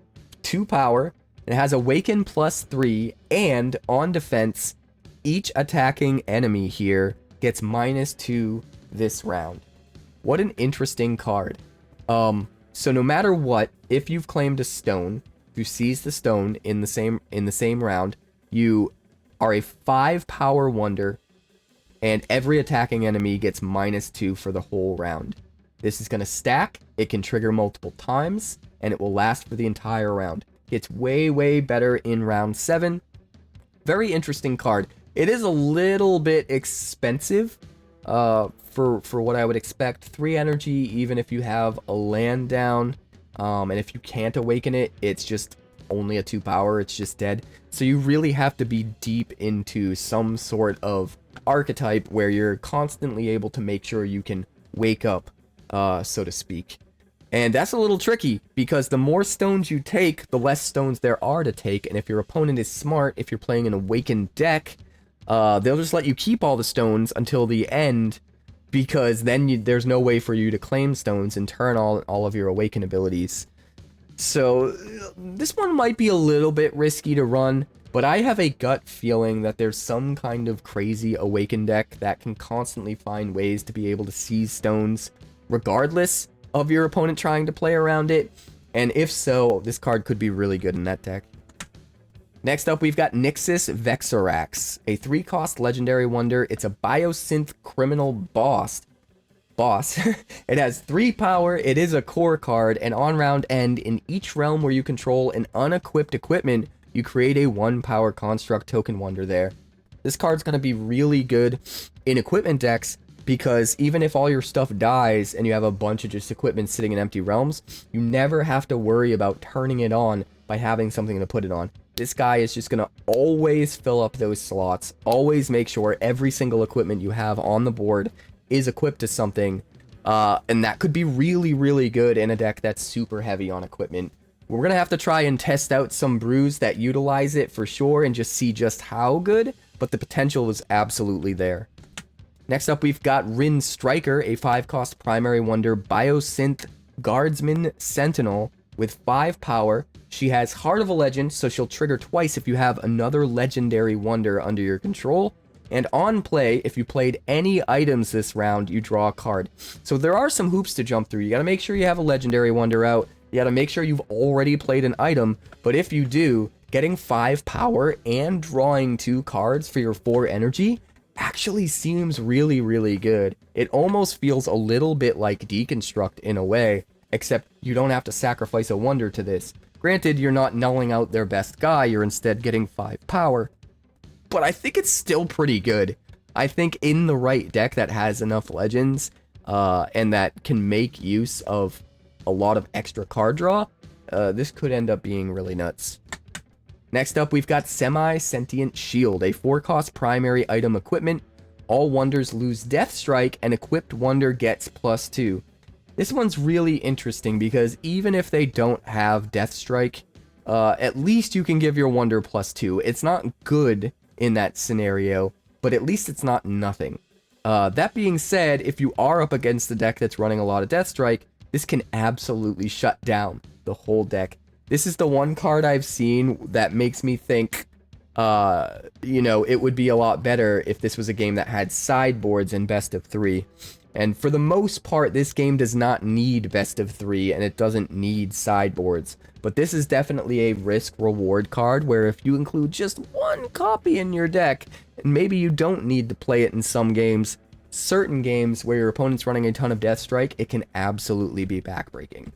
2 power. It has Awaken plus 3, and on defense, each attacking enemy here gets -2 this round. What an interesting card. So no matter what, if you've claimed a stone, you seize the stone in the same round, you are a 5-power wonder, and every attacking enemy gets -2 for the whole round. This is going to stack, it can trigger multiple times, and it will last for the entire round. It's way better in round 7. Very interesting card. It is a little bit expensive for what I would expect. 3 energy, even if you have a land down, and if you can't awaken it, it's just only a 2 power, it's just dead. So you really have to be deep into some sort of archetype where you're constantly able to make sure you can wake up, so to speak. And that's a little tricky, because the more stones you take, the less stones there are to take, and if your opponent is smart, if you're playing an awakened deck, they'll just let you keep all the stones until the end, because then there's no way for you to claim stones and turn all of your awaken abilities. So this one might be a little bit risky to run, but I have a gut feeling that there's some kind of crazy Awaken deck that can constantly find ways to be able to seize stones regardless of your opponent trying to play around it, and if so, this card could be really good in that deck. Next up, we've got Nixis Vexorax, a 3-cost legendary wonder. It's a Biosynth criminal boss. It has 3 power, it is a core card, and on round end, in each realm where you control an unequipped equipment, you create a 1 power construct token wonder there. This card's going to be really good in equipment decks, because even if all your stuff dies and you have a bunch of just equipment sitting in empty realms, you never have to worry about turning it on by having something to put it on. This guy is just going to always fill up those slots, always make sure every single equipment you have on the board is equipped to something, and that could be really, really good in a deck that's super heavy on equipment. We're going to have to try and test out some brews that utilize it for sure and just see just how good, but the potential is absolutely there. Next up, we've got Rin Striker, a 5-cost primary wonder Biosynth Guardsman Sentinel with 5 power. She has Heart of a Legend, so she'll trigger twice if you have another legendary wonder under your control. And on play, if you played any items this round, you draw a card. So there are some hoops to jump through. You got to make sure you have a legendary wonder out. You got to make sure you've already played an item. But if you do, getting 5 power and drawing 2 cards for your 4 energy actually seems really, really good. It almost feels a little bit like Deconstruct in a way, except you don't have to sacrifice a wonder to this. Granted, you're not nulling out their best guy, you're instead getting 5 power. But I think it's still pretty good. I think in the right deck that has enough legends, and that can make use of a lot of extra card draw, this could end up being really nuts. Next up, we've got Semi-Sentient Shield, a 4-cost primary item equipment. All wonders lose Death Strike, and equipped wonder gets +2. This one's really interesting because even if they don't have Death Strike, at least you can give your wonder +2. It's not good in that scenario, but at least it's not nothing. That being said, if you are up against a deck that's running a lot of Death Strike, this can absolutely shut down the whole deck. This is the one card I've seen that makes me think, you know, it would be a lot better if this was a game that had sideboards and best of 3. And for the most part, this game does not need best of 3, and it doesn't need sideboards. But this is definitely a risk-reward card, where if you include just 1 copy in your deck, and maybe you don't need to play it in some games, certain games where your opponent's running a ton of Death Strike, it can absolutely be backbreaking.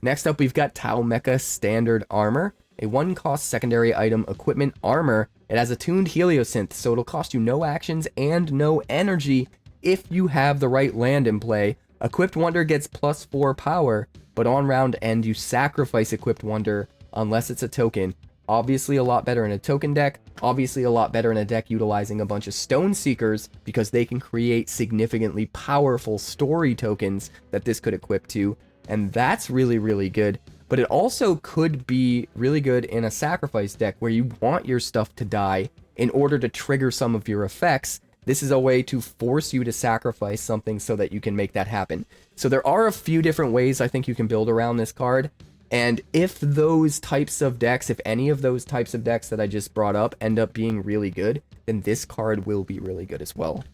Next up, we've got Tau Mecha Standard Armor, a 1-cost secondary item equipment armor. It has a tuned Heliosynth, so it'll cost you no actions and no energy if you have the right land in play. Equipped wonder gets +4 power, but on round end, you sacrifice equipped wonder unless it's a token. Obviously a lot better in a token deck, obviously a lot better in a deck utilizing a bunch of Stone Seekers, because they can create significantly powerful story tokens that this could equip to, and that's really, really good. But it also could be really good in a sacrifice deck where you want your stuff to die in order to trigger some of your effects. This is a way to force you to sacrifice something so that you can make that happen. So there are a few different ways I think you can build around this card. And if those types of decks, if any of those types of decks that I just brought up end up being really good, then this card will be really good as well.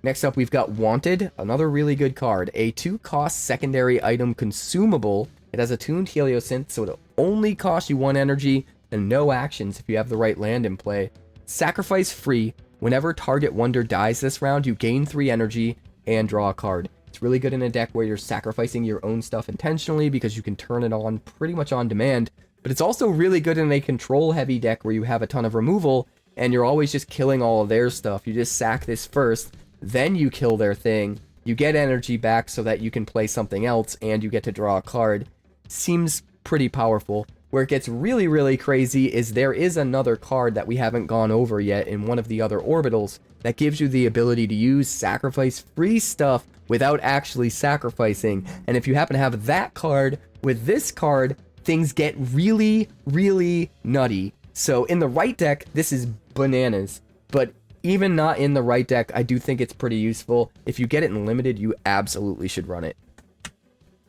Next up, we've got Wanted, another really good card. A 2-cost secondary item consumable. It has a tuned Heliosynth, so it'll only cost you 1 energy and no actions if you have the right land in play. Sacrifice free. Whenever target wonder dies this round, you gain 3 energy and draw a card. It's really good in a deck where you're sacrificing your own stuff intentionally because you can turn it on pretty much on demand. But it's also really good in a control-heavy deck where you have a ton of removal and you're always just killing all of their stuff. You just sack this first, then you kill their thing. You get energy back so that you can play something else and you get to draw a card. Seems pretty powerful. Where it gets really, really crazy is there is another card that we haven't gone over yet in one of the other orbitals that gives you the ability to use sacrifice-free stuff without actually sacrificing. And if you happen to have that card with this card, things get really, really nutty. So in the right deck, this is bananas. But even not in the right deck, I do think it's pretty useful. If you get it in limited, you absolutely should run it.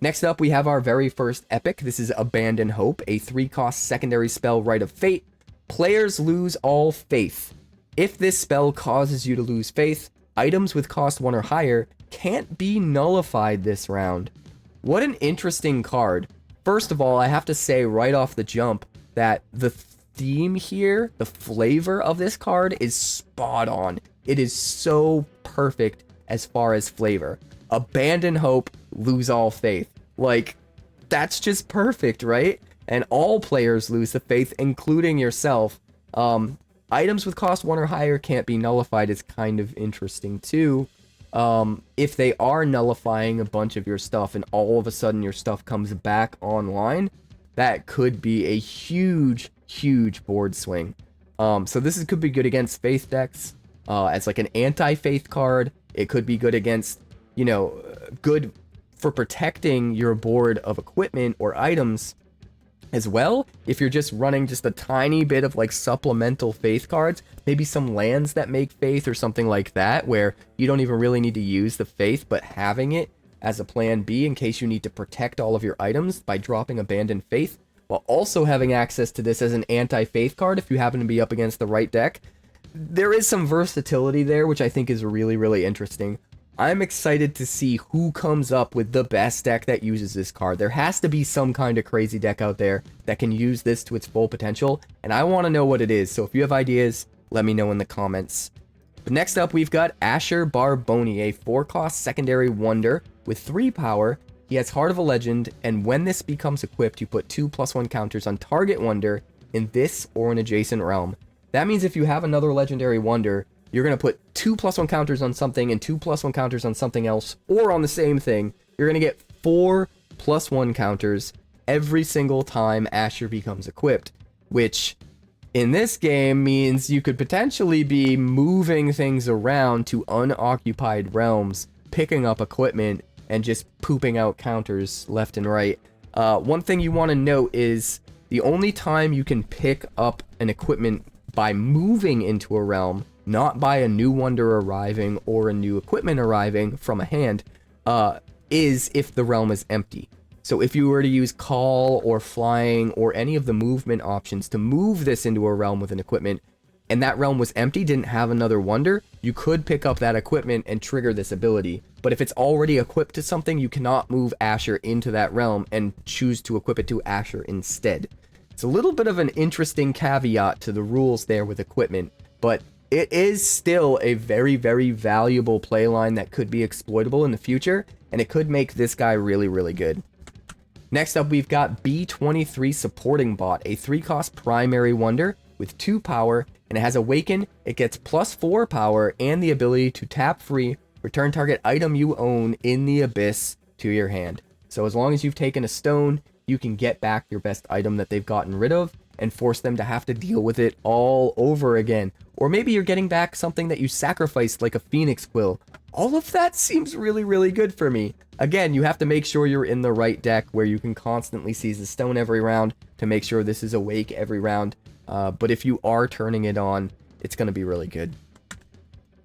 Next up, we have our very first epic. This is Abandon Hope, a 3-cost secondary spell, Rite of Fate. Players lose all faith. If this spell causes you to lose faith, items with cost 1 or higher can't be nullified this round. What an interesting card. First of all, I have to say right off the jump that the theme here, the flavor of this card is spot on. It is so perfect as far as flavor. Abandon hope, lose all faith. Like, that's just perfect, right? And all players lose the faith, including yourself. Items with cost 1 or higher can't be nullified is kind of interesting too. If they are nullifying a bunch of your stuff and all of a sudden your stuff comes back online, that could be a huge board swing. So this could be good against faith decks as like an anti-faith card. It could be good against, you know, good for protecting your board of equipment or items as well. If you're just running just a tiny bit of like supplemental faith cards, maybe some lands that make faith or something like that, where you don't even really need to use the faith, but having it as a plan B in case you need to protect all of your items by dropping abandoned faith, while also having access to this as an anti-faith card if you happen to be up against the right deck. There is some versatility there, which I think is really interesting. I'm excited to see who comes up with the best deck that uses this card. There has to be some kind of crazy deck out there that can use this to its full potential, and I want to know what it is. So if you have ideas, let me know in the comments. But next up, we've got Asher Barboni, a 4-cost secondary wonder with 3 power. He has Heart of a Legend, and when this becomes equipped, you put 2+1 counters on target wonder in this or an adjacent realm. That means if you have another legendary wonder, you're going to put 2+1 counters on something and 2+1 counters on something else, or on the same thing. You're going to get 4+1 counters every single time Asher becomes equipped, which in this game means you could potentially be moving things around to unoccupied realms, picking up equipment, and just pooping out counters left and right. One thing you want to note is the only time you can pick up an equipment by moving into a realm, not by a new wonder arriving or a new equipment arriving from a hand, is if the realm is empty. So if you were to use call or flying or any of the movement options to move this into a realm with an equipment, and that realm was empty, didn't have another wonder, you could pick up that equipment and trigger this ability. But if it's already equipped to something, you cannot move Asher into that realm and choose to equip it to Asher instead. It's a little bit of an interesting caveat to the rules there with equipment, but it is still a very valuable playline that could be exploitable in the future, and it could make this guy really good. Next up, we've got B23 Supporting Bot, a 3-cost primary wonder with 2 power, and it has Awaken. It gets +4 power and the ability to tap free, return target item you own in the Abyss to your hand. So as long as you've taken a stone, you can get back your best item that they've gotten rid of and force them to have to deal with it all over again. Or maybe you're getting back something that you sacrificed, like a Phoenix Quill. All of that seems really good for me. Again, you have to make sure you're in the right deck where you can constantly seize the stone every round to make sure this is awake every round. But if you are turning it on, it's going to be really good.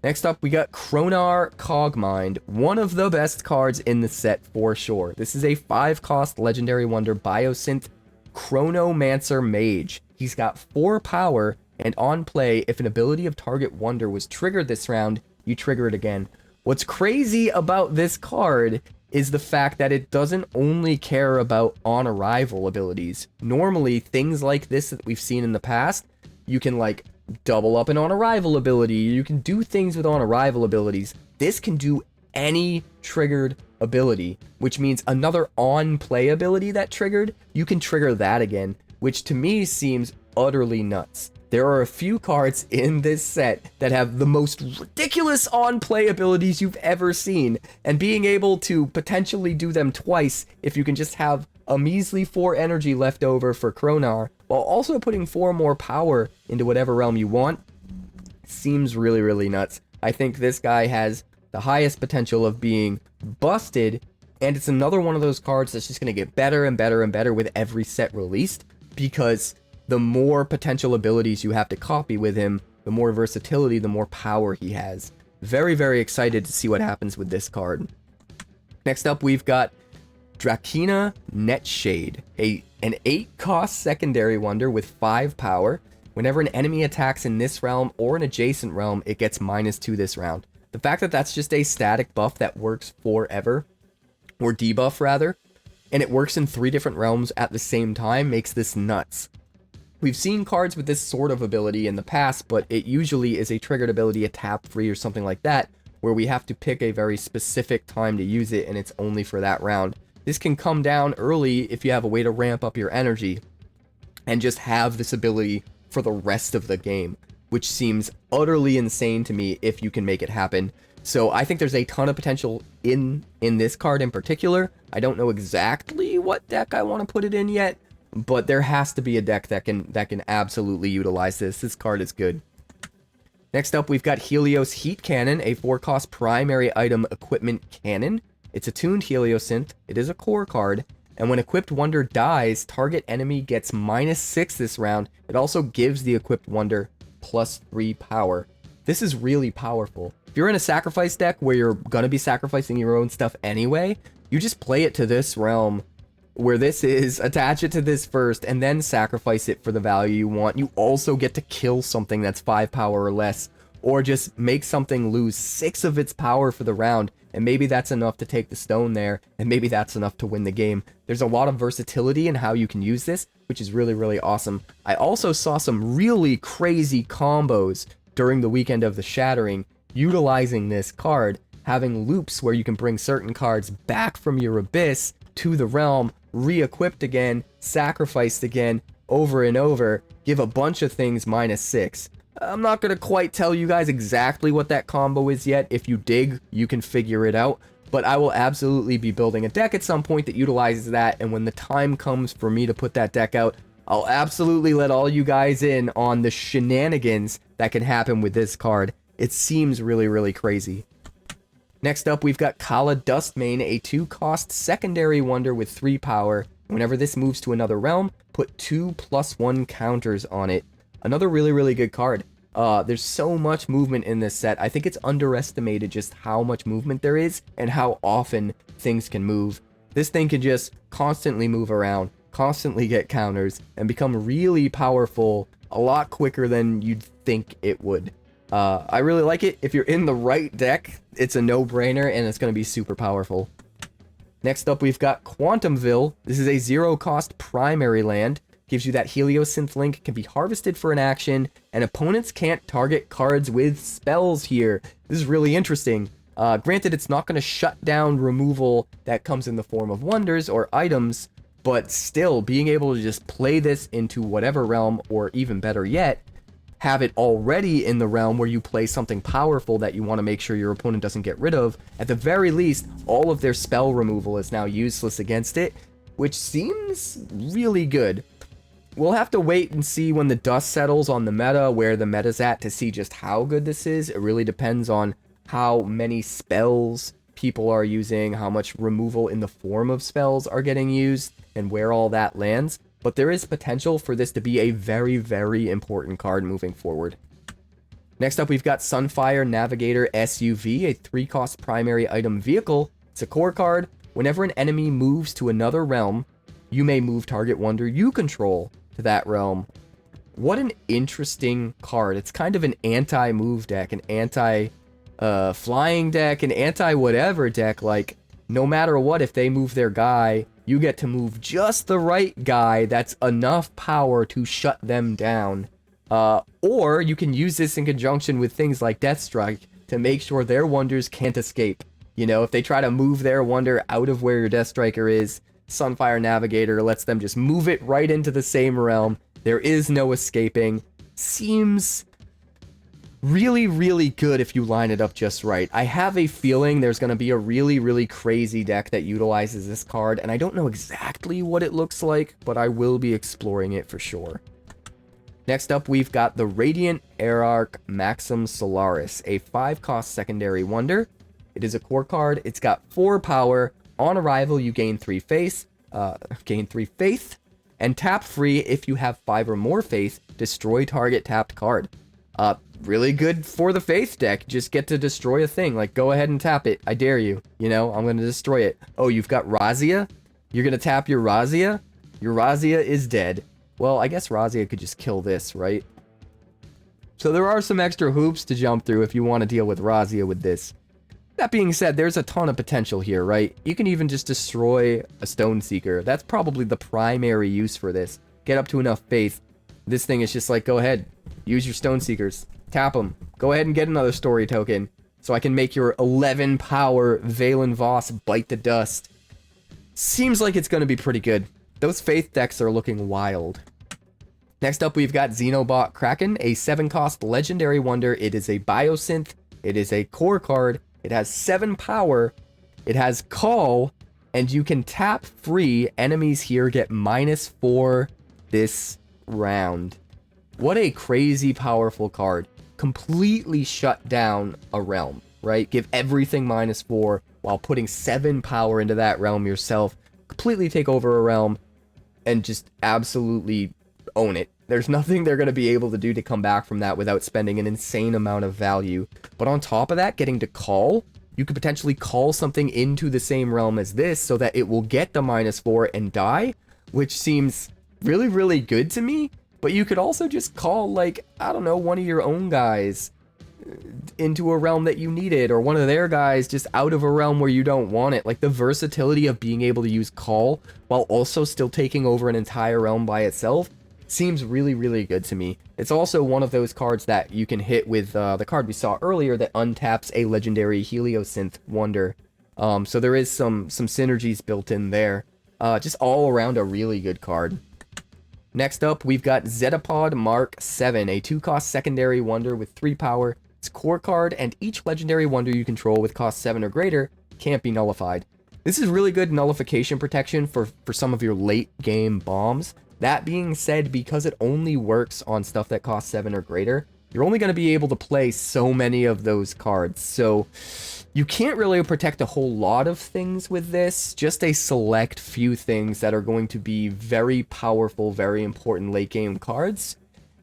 Next up, we got Kronar Cogmind, one of the best cards in the set for sure. This is a 5-cost legendary wonder Biosynth Chronomancer Mage. He's got 4 power, and on play, if an ability of target wonder was triggered this round, you trigger it again. What's crazy about this card is the fact that it doesn't only care about on arrival abilities. Normally, things like this that we've seen in the past, you can like double up an on arrival ability, you can do things with on arrival abilities. This can do any triggered ability, which means another on play ability that triggered, you can trigger that again, which to me seems utterly nuts. There are a few cards in this set that have the most ridiculous on-play abilities you've ever seen, and being able to potentially do them twice if you can just have a measly 4 energy left over for Kronar, while also putting 4 more power into whatever realm you want, seems really nuts. I think this guy has the highest potential of being busted, and it's another one of those cards that's just going to get better and better with every set released, because the more potential abilities you have to copy with him, the more versatility, the more power he has. Very excited to see what happens with this card. Next up, we've got Drakina Netshade, an 8-cost secondary wonder with 5 power. Whenever an enemy attacks in this realm or an adjacent realm, it gets -2 this round. The fact that that's just a static buff that works forever, or debuff rather, and it works in 3 different realms at the same time makes this nuts. We've seen cards with this sort of ability in the past, but it usually is a triggered ability, a tap free or something like that, where we have to pick a very specific time to use it and it's only for that round. This can come down early if you have a way to ramp up your energy and just have this ability for the rest of the game, which seems utterly insane to me if you can make it happen. So I think there's a ton of potential in this card in particular. I don't know exactly what deck I want to put it in yet, but there has to be a deck that can absolutely utilize this. This card is good. Next up, we've got Helios Heat Cannon, a 4-cost primary item equipment cannon. It's a tuned Heliosynth. It is a core card. And when Equipped Wonder dies, target enemy gets -6 this round. It also gives the Equipped Wonder +3 power. This is really powerful. If you're in a sacrifice deck where you're going to be sacrificing your own stuff anyway, you just play it to this realm where this is, attach it to this first, and then sacrifice it for the value you want. You also get to kill something that's 5 power or less, or just make something lose 6 of its power for the round, and maybe that's enough to take the stone there, and maybe that's enough to win the game. There's a lot of versatility in how you can use this, which is really, really awesome. I also saw some really crazy combos during the weekend of the Shattering, utilizing this card, having loops where you can bring certain cards back from your Abyss to the realm, re-equipped again, sacrificed again, over and over, give a bunch of things -6. I'm not going to quite tell you guys exactly what that combo is yet. If you dig, you can figure it out. But I will absolutely be building a deck at some point that utilizes that, and when the time comes for me to put that deck out, I'll absolutely let all you guys in on the shenanigans that can happen with this card. It seems really, really crazy. Next up, we've got Kala Dustmane, a 2-cost secondary wonder with 3 power. Whenever this moves to another realm, put 2 +1 counters on it. Another really, really good card. There's so much movement in this set. I think it's underestimated just how much movement there is and how often things can move. This thing can just constantly move around, constantly get counters, and become really powerful a lot quicker than you'd think it would. I really like it. If you're in the right deck, it's a no-brainer, and it's going to be super powerful. Next up, we've got Quantumville. This is a 0-cost primary land. Gives you that Heliosynth link, can be harvested for an action, and opponents can't target cards with spells here. This is really interesting. Granted, it's not going to shut down removal that comes in the form of wonders or items, but still, being able to just play this into whatever realm, or even better yet, have it already in the realm where you play something powerful that you want to make sure your opponent doesn't get rid of. At the very least, all of their spell removal is now useless against it, which seems really good. We'll have to wait and see when the dust settles on the meta, where the meta's at, to see just how good this is. It really depends on how many spells people are using, how much removal in the form of spells are getting used, and where all that lands. But there is potential for this to be a very, very important card moving forward. Next up, we've got Sunfire Navigator SUV, a 3-cost primary item vehicle. It's a core card. Whenever an enemy moves to another realm, you may move target wonder you control to that realm. What an interesting card. It's kind of an anti-move deck, an anti-flying deck, an anti-whatever deck. Like, no matter what, if they move their guy, you get to move just the right guy that's enough power to shut them down. Or you can use this in conjunction with things like Deathstrike to make sure their wonders can't escape. You know, if they try to move their wonder out of where your Deathstriker is, Sunfire Navigator lets them just move it right into the same realm. There is no escaping. Seems really, really good if you line it up just right. I have a feeling there's going to be a really, really crazy deck that utilizes this card, and I don't know exactly what it looks like, but I will be exploring it for sure. Next up, we've got the Radiant Hierarch Maxim Solaris, a 5-cost secondary wonder. It is a core card. It's got 4 power. On arrival, you gain 3 faith, and tap free if you have 5 or more faith. Destroy target tapped card. Really good for the faith deck. Just get to destroy a thing. Like, go ahead and tap it. I dare you. You know, I'm going to destroy it. Oh, you've got Razzia? You're going to tap your Razzia? Your Razzia is dead. Well, I guess Razzia could just kill this, right? So there are some extra hoops to jump through if you want to deal with Razia with this. That being said, there's a ton of potential here, right? You can even just destroy a Stone Seeker. That's probably the primary use for this. Get up to enough faith. This thing is just like, go ahead, use your Stone Seekers. Tap them. Go ahead and get another story token. So I can make your 11 power Valen Voss bite the dust. Seems like it's going to be pretty good. Those faith decks are looking wild. Next up, we've got Xenobot Kraken, a 7-cost legendary wonder. It is a Biosynth. It is a core card. It has 7 power. It has call, and you can tap free. Enemies here get -4 this round. What a crazy powerful card. Completely shut down a realm, right? Give everything -4 while putting 7 power into that realm yourself. Completely take over a realm and just absolutely own it. There's nothing they're going to be able to do to come back from that without spending an insane amount of value. But on top of that, getting to call, you could potentially call something into the same realm as this so that it will get the -4 and die, which seems really, really good to me. But you could also just call, like, I don't know, one of your own guys into a realm that you needed, or one of their guys just out of a realm where you don't want it. Like, the versatility of being able to use call while also still taking over an entire realm by itself seems really, really good to me. It's also one of those cards that you can hit with the card we saw earlier that untaps a legendary Heliosynth wonder. So there is some synergies built in there. Just all around a really good card. Next up, we've got Zetapod Mark 7, a 2-cost secondary wonder with 3 power. It's a core card, and each legendary wonder you control with cost 7 or greater can't be nullified. This is really good nullification protection for some of your late game bombs. That being said, because it only works on stuff that costs 7 or greater, you're only going to be able to play so many of those cards. So you can't really protect a whole lot of things with this, just a select few things that are going to be very powerful, very important late game cards.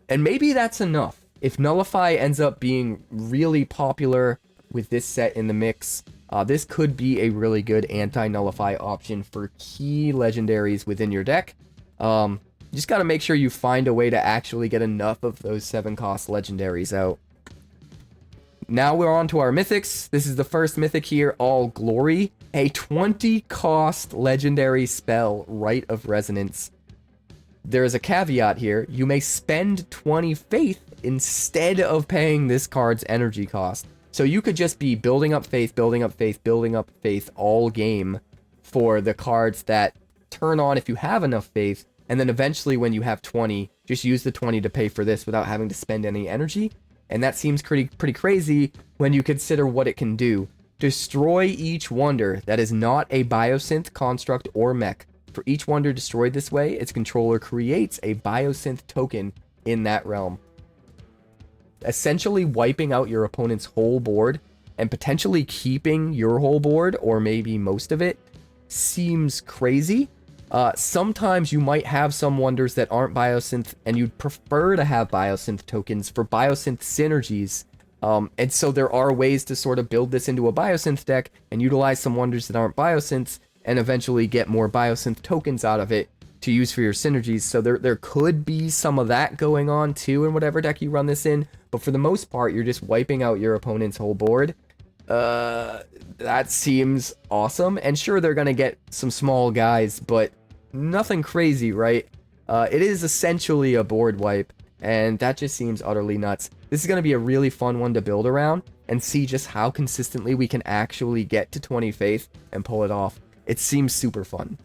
And maybe that's enough. If Nullify ends up being really popular with this set in the mix, this could be a really good anti-Nullify option for key legendaries within your deck. You just got to make sure you find a way to actually get enough of those 7-cost legendaries out. Now we're on to our mythics. This is the first mythic here, All Glory. A 20-cost legendary spell, Rite of Resonance. There is a caveat here. You may spend 20 faith instead of paying this card's energy cost. So you could just be building up faith, building up faith, building up faith all game for the cards that turn on if you have enough faith. And then eventually when you have 20, just use the 20 to pay for this without having to spend any energy. And that seems pretty crazy when you consider what it can do. Destroy each wonder that is not a Biosynth, construct, or mech. For each wonder destroyed this way, its controller creates a Biosynth token in that realm. Essentially wiping out your opponent's whole board and potentially keeping your whole board, or maybe most of it, seems crazy. Sometimes you might have some wonders that aren't Biosynth, and you'd prefer to have Biosynth tokens for Biosynth synergies. And so there are ways to sort of build this into a Biosynth deck and utilize some wonders that aren't Biosynths and eventually get more Biosynth tokens out of it to use for your synergies. So there could be some of that going on too in whatever deck you run this in. But for the most part, you're just wiping out your opponent's whole board. That seems awesome. And sure, they're going to get some small guys, but nothing crazy, right? It is essentially a board wipe, and that just seems utterly nuts. This is going to be a really fun one to build around and see just how consistently we can actually get to 20 faith and pull it off. It seems super fun.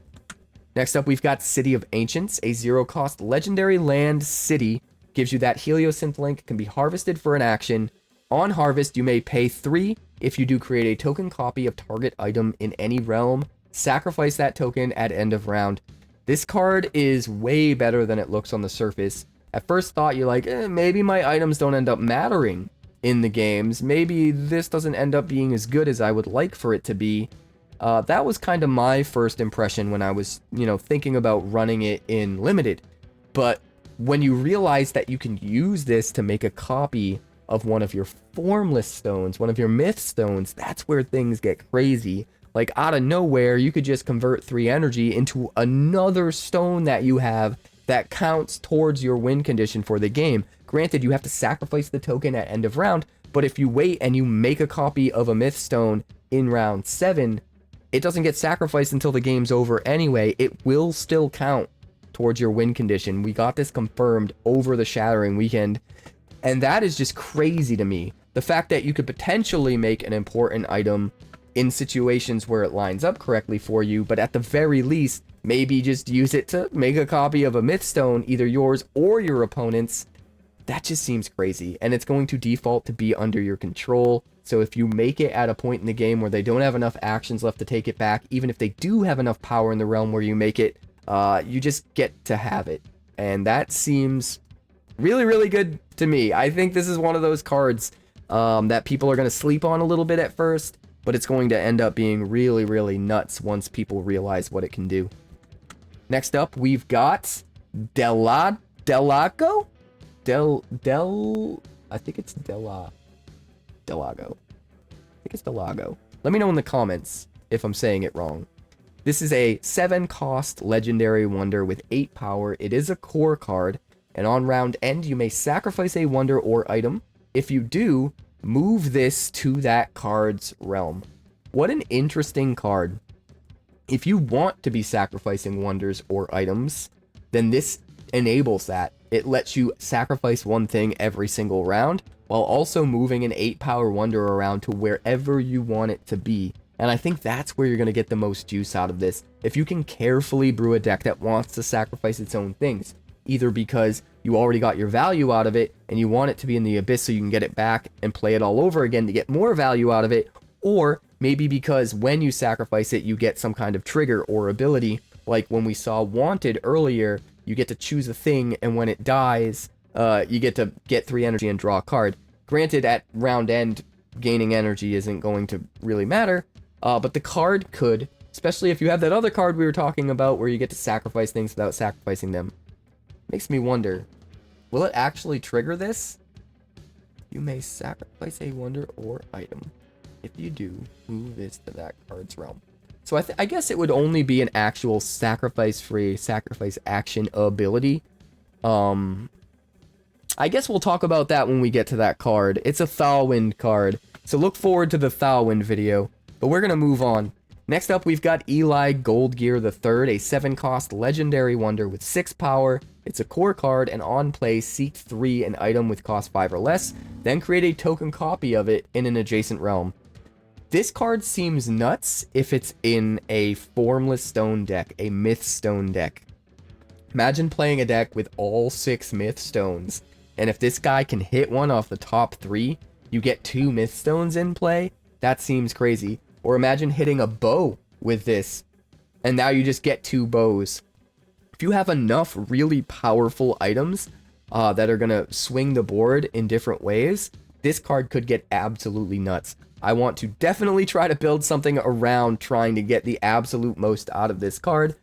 Next up, we've got City of Ancients, a 0-cost legendary land city. Gives you that Heliosynth link, can be harvested for an action. On harvest, you may pay 3 if you do create a token copy of target item in any realm. Sacrifice that token at end of round. This card is way better than it looks on the surface. At first thought, you're like, maybe my items don't end up mattering in the games. Maybe this doesn't end up being as good as I would like for it to be. That was kind of my first impression when I was, thinking about running it in Limited. But when you realize that you can use this to make a copy of one of your formless stones, one of your myth stones, that's where things get crazy. Like, out of nowhere, you could just convert 3 energy into another stone that you have that counts towards your win condition for the game. Granted, you have to sacrifice the token at end of round, but if you wait and you make a copy of a Myth Stone in round 7, it doesn't get sacrificed until the game's over anyway. It will still count towards your win condition. We got this confirmed over the Shattering Weekend, and that is just crazy to me. The fact that you could potentially make an important item in situations where it lines up correctly for you, but at the very least, maybe just use it to make a copy of a Myth Stone, either yours or your opponent's. That just seems crazy, and it's going to default to be under your control. So if you make it at a point in the game where they don't have enough actions left to take it back, even if they do have enough power in the realm where you make it, you just get to have it. And that seems really, really good to me. I think this is one of those cards that people are going to sleep on a little bit at first, but it's going to end up being really, really nuts once people realize what it can do. Next up, we've got Delago? I think it's Delago. I think it's Delago. Let me know in the comments if I'm saying it wrong. This is a 7-cost legendary wonder with 8 power. It is a core card, and on round end, you may sacrifice a wonder or item. If you do, move this to that card's realm. What an interesting card. If you want to be sacrificing wonders or items, then this enables that. It lets you sacrifice one thing every single round, while also moving an 8-power wonder around to wherever you want it to be. And I think that's where you're going to get the most juice out of this. If you can carefully brew a deck that wants to sacrifice its own things, either because you already got your value out of it and you want it to be in the Abyss so you can get it back and play it all over again to get more value out of it, or maybe because when you sacrifice it, you get some kind of trigger or ability, like when we saw Wanted earlier. You get to choose a thing, and when it dies, you get to get 3 energy and draw a card. Granted, at round end, gaining energy isn't going to really matter, but the card could, especially if you have that other card we were talking about where you get to sacrifice things without sacrificing them. Makes me wonder, will it actually trigger this? You may sacrifice a wonder or item. If you do, move this to that card's realm. So I guess it would only be an actual sacrifice-free, sacrifice action ability. I guess we'll talk about that when we get to that card. It's a Thalwind card, so look forward to the Thalwind video. But we're going to move on. Next up, we've got 𝐿𝐼𝐫𝐬 III, a 7-cost legendary wonder with 6 power. It's a core card, and on play, seek 3 an item with cost 5 or less, then create a token copy of it in an adjacent realm. This card seems nuts if it's in a Formless Stone deck, a Myth Stone deck. Imagine playing a deck with all 6 Myth Stones, and if this guy can hit one off the top 3, you get 2 Myth Stones in play? That seems crazy. Or imagine hitting a bow with this, and now you just get 2 bows. If you have enough really powerful items that are going to swing the board in different ways, this card could get absolutely nuts. I want to definitely try to build something around trying to get the absolute most out of this card.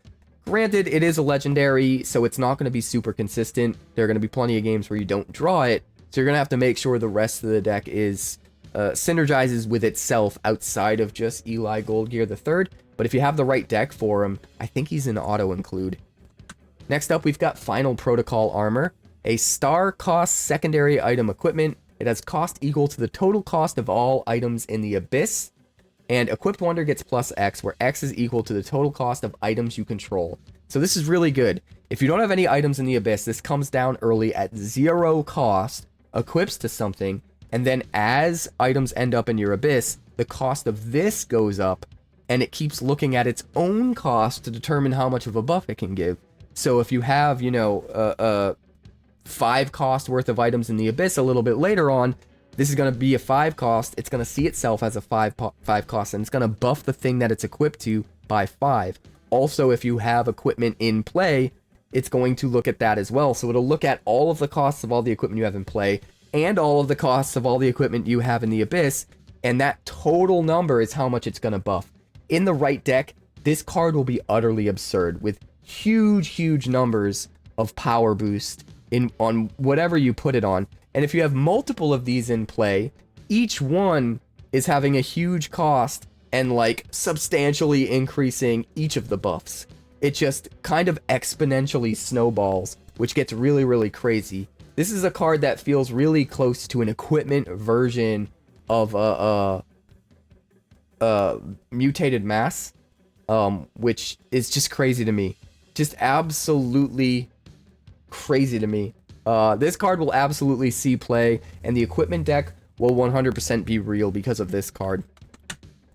Granted, it is a legendary, so it's not going to be super consistent. There are going to be plenty of games where you don't draw it, so you're going to have to make sure the rest of the deck is synergizes with itself outside of just 𝐿𝐼𝐫𝐬 III. But if you have the right deck for him, I think he's an auto-include. Next up, we've got Final Protocol Armor, a star-cost secondary item equipment. It has cost equal to the total cost of all items in the Abyss, and Equipped Wonder gets plus X, where X is equal to the total cost of items you control. So this is really good. If you don't have any items in the Abyss, this comes down early at 0 cost, equips to something, and then as items end up in your Abyss, the cost of this goes up, and it keeps looking at its own cost to determine how much of a buff it can give. So if you have, you know, 5 cost worth of items in the Abyss a little bit later on, this is going to be a 5 cost. It's going to see itself as a 5 cost, and it's going to buff the thing that it's equipped to by 5. Also, if you have equipment in play, it's going to look at that as well. So it'll look at all of the costs of all the equipment you have in play and all of the costs of all the equipment you have in the Abyss, and that total number is how much it's going to buff. In the right deck, this card will be utterly absurd with huge numbers of power boost on whatever you put it on. And if you have multiple of these in play, each one is having a huge cost and like substantially increasing each of the buffs. It just kind of exponentially snowballs, which gets really crazy. This is a card that feels really close to an equipment version of mutated mass, which is just crazy to me. Just absolutely crazy to me. This card will absolutely see play, and the equipment deck will 100% be real because of this card.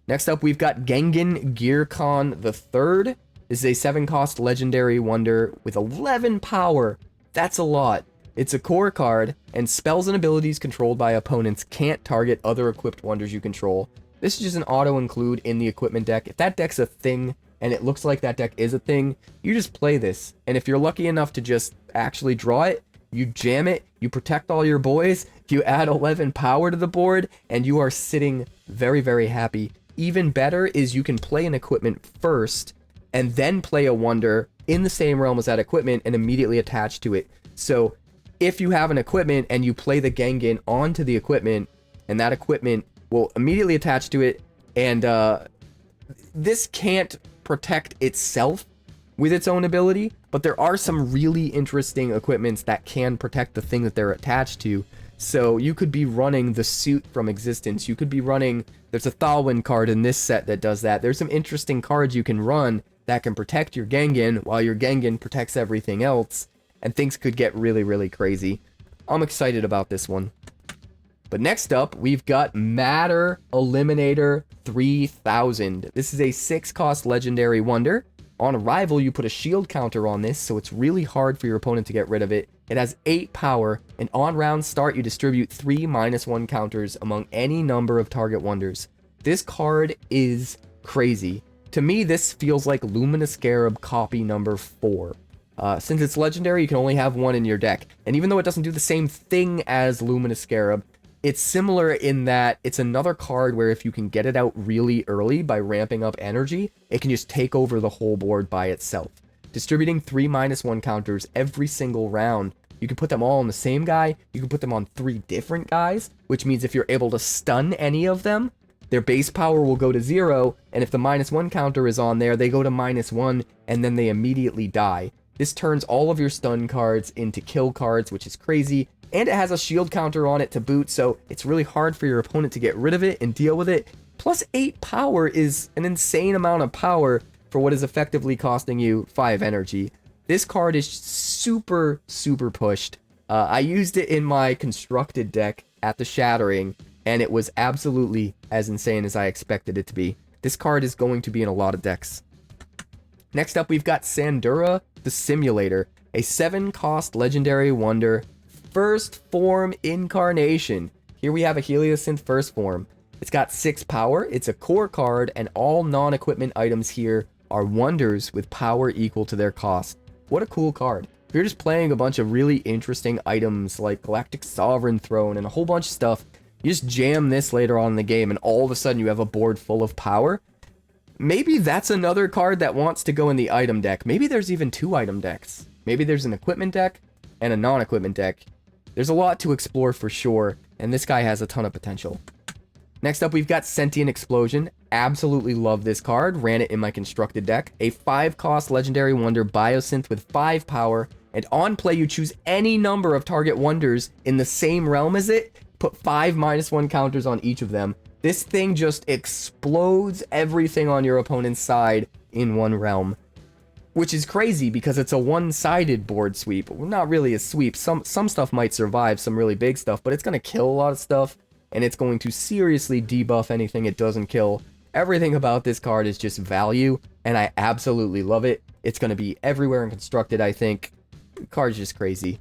Next up, we've got Gengan Gearcon III. This is a 7-cost legendary wonder with 11 power. That's a lot. It's a core card, and spells and abilities controlled by opponents can't target other equipped wonders you control. This is just an auto-include in the equipment deck. If that deck's a thing, and it looks like that deck is a thing, you just play this. And if you're lucky enough to just actually draw it, you jam it, you protect all your boys, you add 11 power to the board, and you are sitting very, very happy. Even better is you can play an equipment first, and then play a wonder in the same realm as that equipment and immediately attach to it. So if you have an equipment and you play the Gengan onto the equipment, and that equipment will immediately attach to it, and this can't protect itself with its own ability, but there are some really interesting equipments that can protect the thing that they're attached to. So you could be running the suit from existence. You could be running, there's a Thalwyn card in this set that does that. There's some interesting cards you can run that can protect your Gengan while your Gengan protects everything else, and things could get really, really crazy. I'm excited about this one. But next up, we've got Matter Eliminator 3000. This is a 6-cost legendary wonder. On arrival, you put a shield counter on this, so it's really hard for your opponent to get rid of it. It has 8 power, and on round start, you distribute 3 -1 counters among any number of target wonders. This card is crazy. To me, this feels like Luminous Scarab copy number 4. Since it's legendary, you can only have one in your deck. And even though it doesn't do the same thing as Luminous Scarab, it's similar in that it's another card where if you can get it out really early by ramping up energy, it can just take over the whole board by itself. Distributing 3 -1 counters every single round. You can put them all on the same guy, you can put them on 3 different guys, which means if you're able to stun any of them, their base power will go to 0, and if the -1 counter is on there, they go to -1, and then they immediately die. This turns all of your stun cards into kill cards, which is crazy, and it has a shield counter on it to boot, so it's really hard for your opponent to get rid of it and deal with it. Plus 8 power is an insane amount of power for what is effectively costing you 5 energy. This card is super, super pushed. I used it in my constructed deck at the Shattering, and it was absolutely as insane as I expected it to be. This card is going to be in a lot of decks. Next up, we've got Sandura the Simulator, a 7-cost legendary wonder, first form incarnation. Here we have a Heliosynth first form. It's got 6 power, it's a core card, and all non-equipment items here are wonders with power equal to their cost. What a cool card. If you're just playing a bunch of really interesting items like Galactic Sovereign Throne and a whole bunch of stuff, you just jam this later on in the game and all of a sudden you have a board full of power. Maybe that's another card that wants to go in the item deck. Maybe there's even 2 item decks. Maybe there's an equipment deck and a non-equipment deck. There's a lot to explore for sure, and this guy has a ton of potential. Next up, we've got Sentient Explosion. Absolutely love this card. Ran it in my constructed deck. A 5-cost legendary wonder biosynth with 5 power, and on play you choose any number of target wonders in the same realm as it. Put 5 -1 counters on each of them. This thing just explodes everything on your opponent's side in one realm. Which is crazy because it's a one-sided board sweep. Well, not really a sweep. Some stuff might survive, some really big stuff, but it's going to kill a lot of stuff, and it's going to seriously debuff anything it doesn't kill. Everything about this card is just value, and I absolutely love it. It's going to be everywhere in Constructed, I think. The card's just crazy.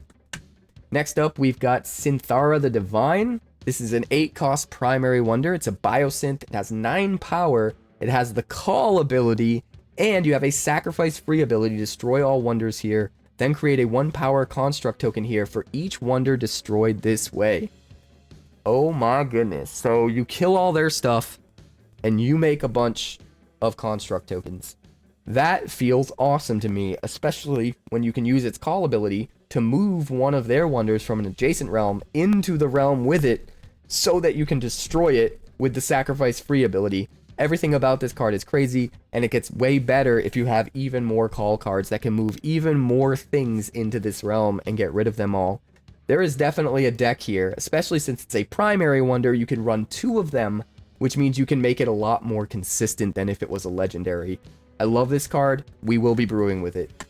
Next up, we've got Synthara the Divine. This is an 8-cost primary wonder. It's a biosynth. It has 9 power. It has the Call ability, and you have a sacrifice-free ability to destroy all wonders here, then create a 1-power construct token here for each wonder destroyed this way. Oh my goodness. So you kill all their stuff, and you make a bunch of construct tokens. That feels awesome to me, especially when you can use its Call ability to move one of their wonders from an adjacent realm into the realm with it, so that you can destroy it with the sacrifice-free ability. Everything about this card is crazy, and it gets way better if you have even more call cards that can move even more things into this realm and get rid of them all. there is definitely a deck here, especially since it's a primary wonder. You can run 2 of them, which means you can make it a lot more consistent than if it was a legendary. I love this card. We will be brewing with it.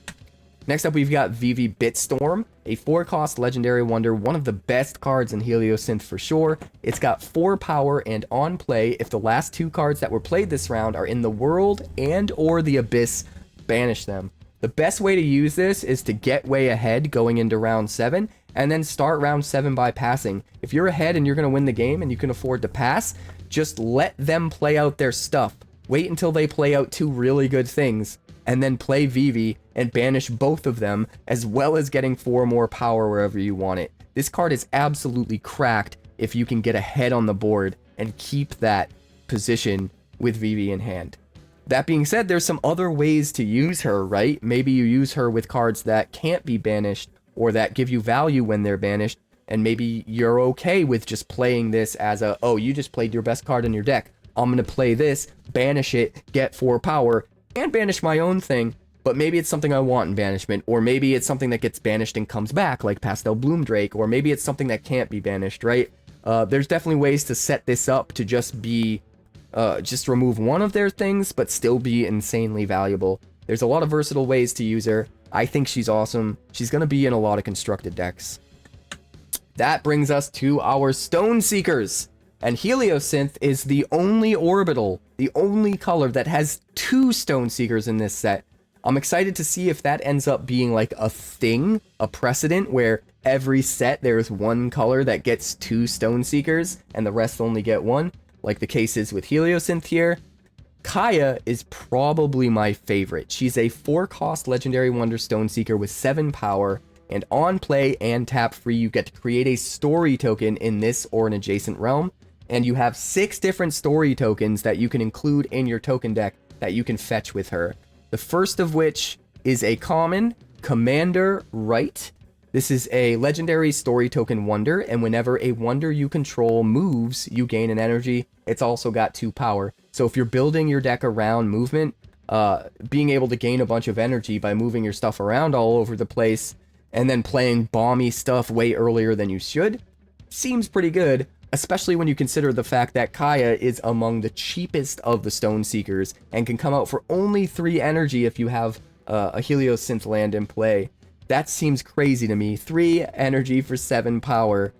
Next up, we've got Vivi Bitstorm, a 4-cost legendary wonder, one of the best cards in Heliosynth for sure. It's got 4 power, and on play, if the last 2 cards that were played this round are in the world and or the abyss, banish them. The best way to use this is to get way ahead going into round 7, and then start round 7 by passing. If you're ahead and you're going to win the game and you can afford to pass, just let them play out their stuff. Wait until they play out 2 really good things, and then play Vivi and banish both of them, as well as getting 4 more power wherever you want it. This card is absolutely cracked if you can get ahead on the board and keep that position with Vivi in hand. That being said, there's some other ways to use her, right? Maybe you use her with cards that can't be banished or that give you value when they're banished, and maybe you're okay with just playing this as a, oh, you just played your best card in your deck. I'm going to play this, banish it, get 4 power, and banish my own thing, but maybe it's something I want in banishment, or maybe it's something that gets banished and comes back, like Pastel Bloom Drake, or maybe it's something that can't be banished, right? There's definitely ways to set this up to just be, just remove one of their things, but still be insanely valuable. There's a lot of versatile ways to use her. I think she's awesome. She's going to be in a lot of constructed decks. That brings us to our Stone Seekers. And Heliosynth is the only orbital, the only color that has 2 Stone Seekers in this set. I'm excited to see if that ends up being like a thing, a precedent, where every set there's 1 color that gets 2 Stone Seekers and the rest only get 1, like the case is with Heliosynth here. Kaya is probably my favorite. She's a 4-cost legendary wonder Stone Seeker with 7 power, and on play and tap free, you get to create a story token in this or an adjacent realm. And you have 6 different story tokens that you can include in your token deck that you can fetch with her. The first of which is a common, Commander Right. This is a legendary story token wonder, and whenever a wonder you control moves, you gain an energy. It's also got 2 power. So if you're building your deck around movement, being able to gain a bunch of energy by moving your stuff around all over the place, and then playing bomby stuff way earlier than you should, seems pretty good. Especially when you consider the fact that Kaya is among the cheapest of the Stone Seekers and can come out for only 3 energy if you have a Heliosynth land in play. That seems crazy to me. 3 energy for 7 power,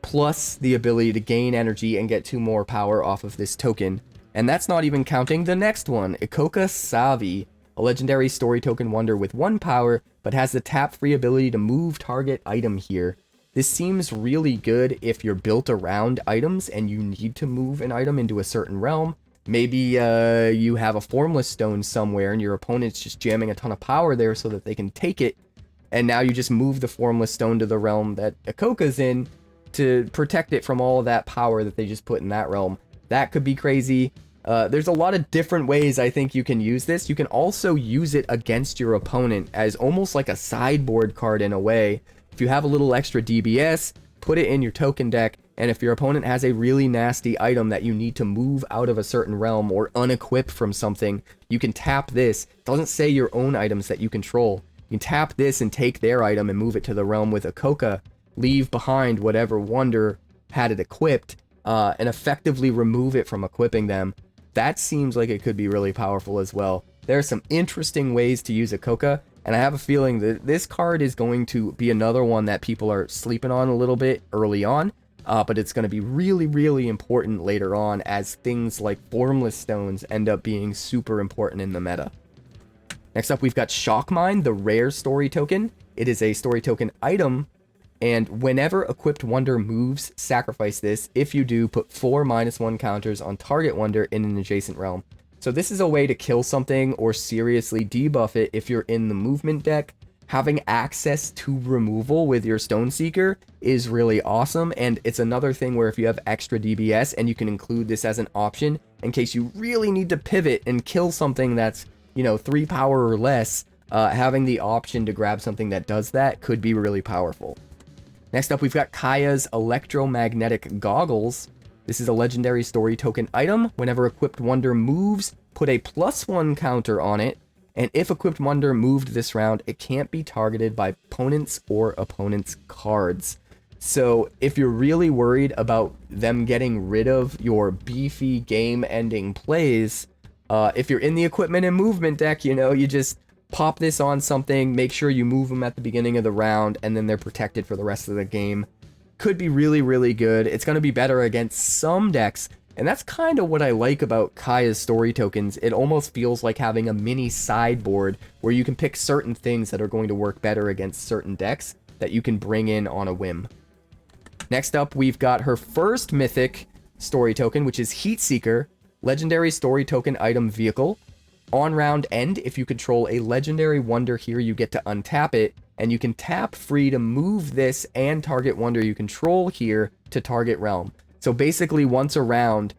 plus the ability to gain energy and get 2 more power off of this token. And that's not even counting the next one, 𝑖KOKA-Savi, a legendary story token wonder with 1 power, but has the tap-free ability to move target item here. This seems really good if you're built around items and you need to move an item into a certain realm. Maybe you have a Formless Stone somewhere and your opponent's just jamming a ton of power there so that they can take it. And now you just move the Formless Stone to the realm that 𝑖KOKA's in to protect it from all of that power that they just put in that realm. That could be crazy. There's a lot of different ways I think you can use this. You can also use it against your opponent as almost like a sideboard card in a way. If you have a little extra DBS, put it in your token deck, and if your opponent has a really nasty item that you need to move out of a certain realm or unequip from something, you can tap this. It doesn't say your own items that you control. You can tap this and take their item and move it to the realm with 𝑖KOKA, leave behind whatever wonder had it equipped, and effectively remove it from equipping them. That seems like it could be really powerful as well. There are some interesting ways to use 𝑖KOKA, and I have a feeling that this card is going to be another one that people are sleeping on a little bit early on, but it's going to be really, really important later on as things like Formless Stones end up being super important in the meta. Next up, we've got Shockmind, the rare story token. It is a story token item, and whenever equipped wonder moves, sacrifice this. If you do, put 4 -1 counters on target wonder in an adjacent realm. So this is a way to kill something or seriously debuff it if you're in the movement deck. Having access to removal with your Stone Seeker is really awesome, and it's another thing where if you have extra DBS and you can include this as an option in case you really need to pivot and kill something that's, you know, 3 power or less, having the option to grab something that does that could be really powerful. Next up, we've got Kaya's Electromagnetic Goggles. This is a legendary story token item. Whenever equipped wonder moves, put a +1 counter on it, and if equipped wonder moved this round, it can't be targeted by opponents or opponents' cards. So if you're really worried about them getting rid of your beefy game-ending plays, if you're in the equipment and movement deck, you know, you just pop this on something, make sure you move them at the beginning of the round, and then they're protected for the rest of the game. Could be really, really good. It's going to be better against some decks, and that's kind of what I like about Kaya's story tokens. It almost feels like having a mini sideboard where you can pick certain things that are going to work better against certain decks that you can bring in on a whim. Next up, we've got her first mythic story token, which is Heatseeker, legendary story token item vehicle. On round end, if you control a legendary wonder here, you get to untap it, and you can tap free to move this and target wonder you control here to target realm. So basically, once a round,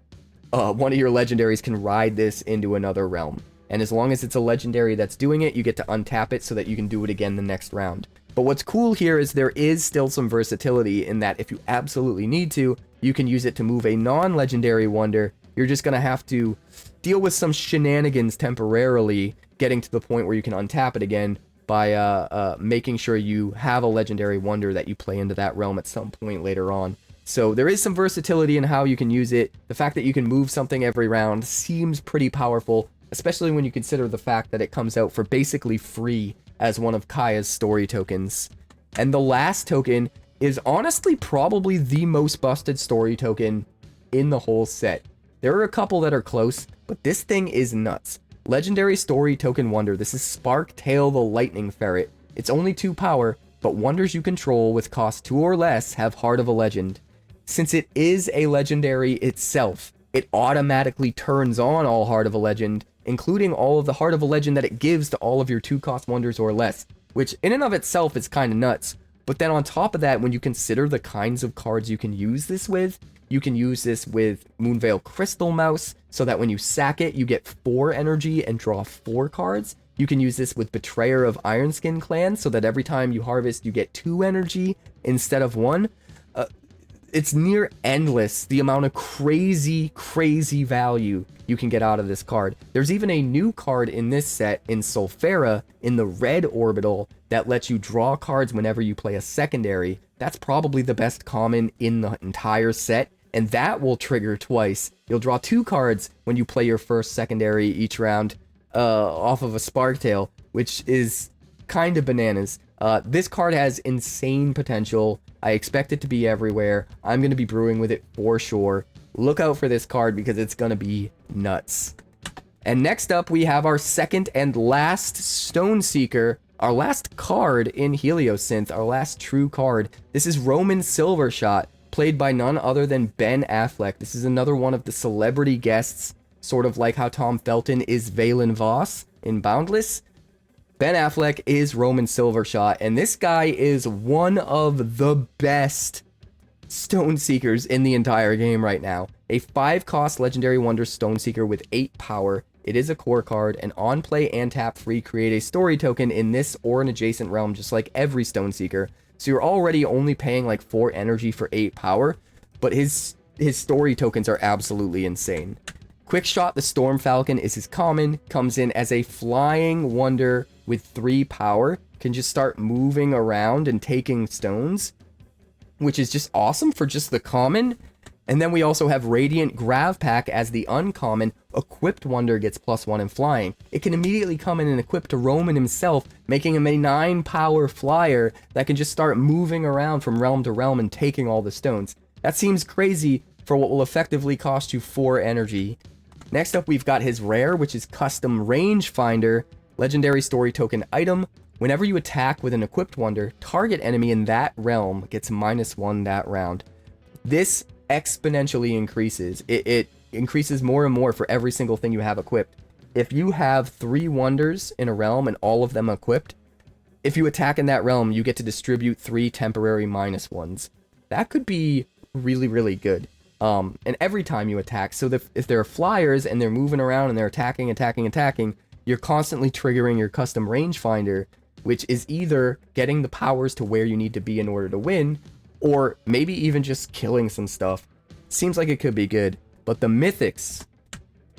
one of your legendaries can ride this into another realm. And as long as it's a legendary that's doing it, you get to untap it so that you can do it again the next round. But what's cool here is there is still some versatility in that if you absolutely need to, you can use it to move a non-legendary wonder. You're just going to have to deal with some shenanigans temporarily, getting to the point where you can untap it again by making sure you have a legendary wonder that you play into that realm at some point later on. So there is some versatility in how you can use it. The fact that you can move something every round seems pretty powerful, especially when you consider the fact that it comes out for basically free as one of Kaya's story tokens. And the last token is honestly probably the most busted story token in the whole set. There are a couple that are close, but this thing is nuts. Legendary story token wonder. This is Sparktail the Lightning Ferret. It's only 2 power, but wonders you control with cost 2 or less have Heart of a Legend. Since it is a legendary itself, it automatically turns on all Heart of a Legend, including all of the Heart of a Legend that it gives to all of your 2-cost wonders or less, which in and of itself is kind of nuts. But then on top of that, when you consider the kinds of cards you can use this with, you can use this with Moonveil Crystal Mouse, so that when you sack it, you get 4 energy and draw 4 cards. You can use this with Betrayer of Ironskin Clan, so that every time you harvest, you get 2 energy instead of 1. It's near endless the amount of crazy value you can get out of this card. There's even a new card in this set in Sulfera in the red orbital that lets you draw cards whenever you play a secondary. That's probably the best common in the entire set, and that will trigger twice. You'll draw 2 cards when you play your first secondary each round off of a Sparktail, which is kind of bananas. This card has insane potential. I expect it to be everywhere. I'm going to be brewing with it for sure. Look out for this card because it's going to be nuts. And next up, we have our second and last Stone Seeker, our last card in Heliosynth, our last true card. This is Roman Silvershot, played by none other than Ben Affleck. This is another one of the celebrity guests, sort of like how Tom Felton is Valen Voss in Boundless. Ben Affleck is Roman Silvershot, and this guy is one of the best Stone Seekers in the entire game right now. A 5-cost Legendary Wonder Stone Seeker with 8 power. It is a core card, and on play and tap free, create a story token in this or an adjacent realm, just like every Stone Seeker. So you're already only paying like 4 energy for 8 power, but his story tokens are absolutely insane. Quickshot the Storm Falcon is his common, comes in as a flying wonder with 3 power, can just start moving around and taking stones, which is just awesome for just the common. And then we also have Radiant Gravpack as the uncommon. Equipped wonder gets +1 in flying. It can immediately come in and equip to Roman himself, making him a 9 power flyer that can just start moving around from realm to realm and taking all the stones. That seems crazy for what will effectively cost you 4 energy. Next up, we've got his rare, which is Custom Rangefinder, legendary story token item. Whenever you attack with an equipped wonder, target enemy in that realm gets -1 that round. This exponentially increases. It increases more and more for every single thing you have equipped. If you have 3 wonders in a realm and all of them equipped, if you attack in that realm, you get to distribute 3 temporary -1s. That could be really, really good. And every time you attack, so if there are flyers and they're moving around and they're attacking, you're constantly triggering your custom rangefinder, which is either getting the powers to where you need to be in order to win, or maybe even just killing some stuff. Seems like it could be good, but the mythics,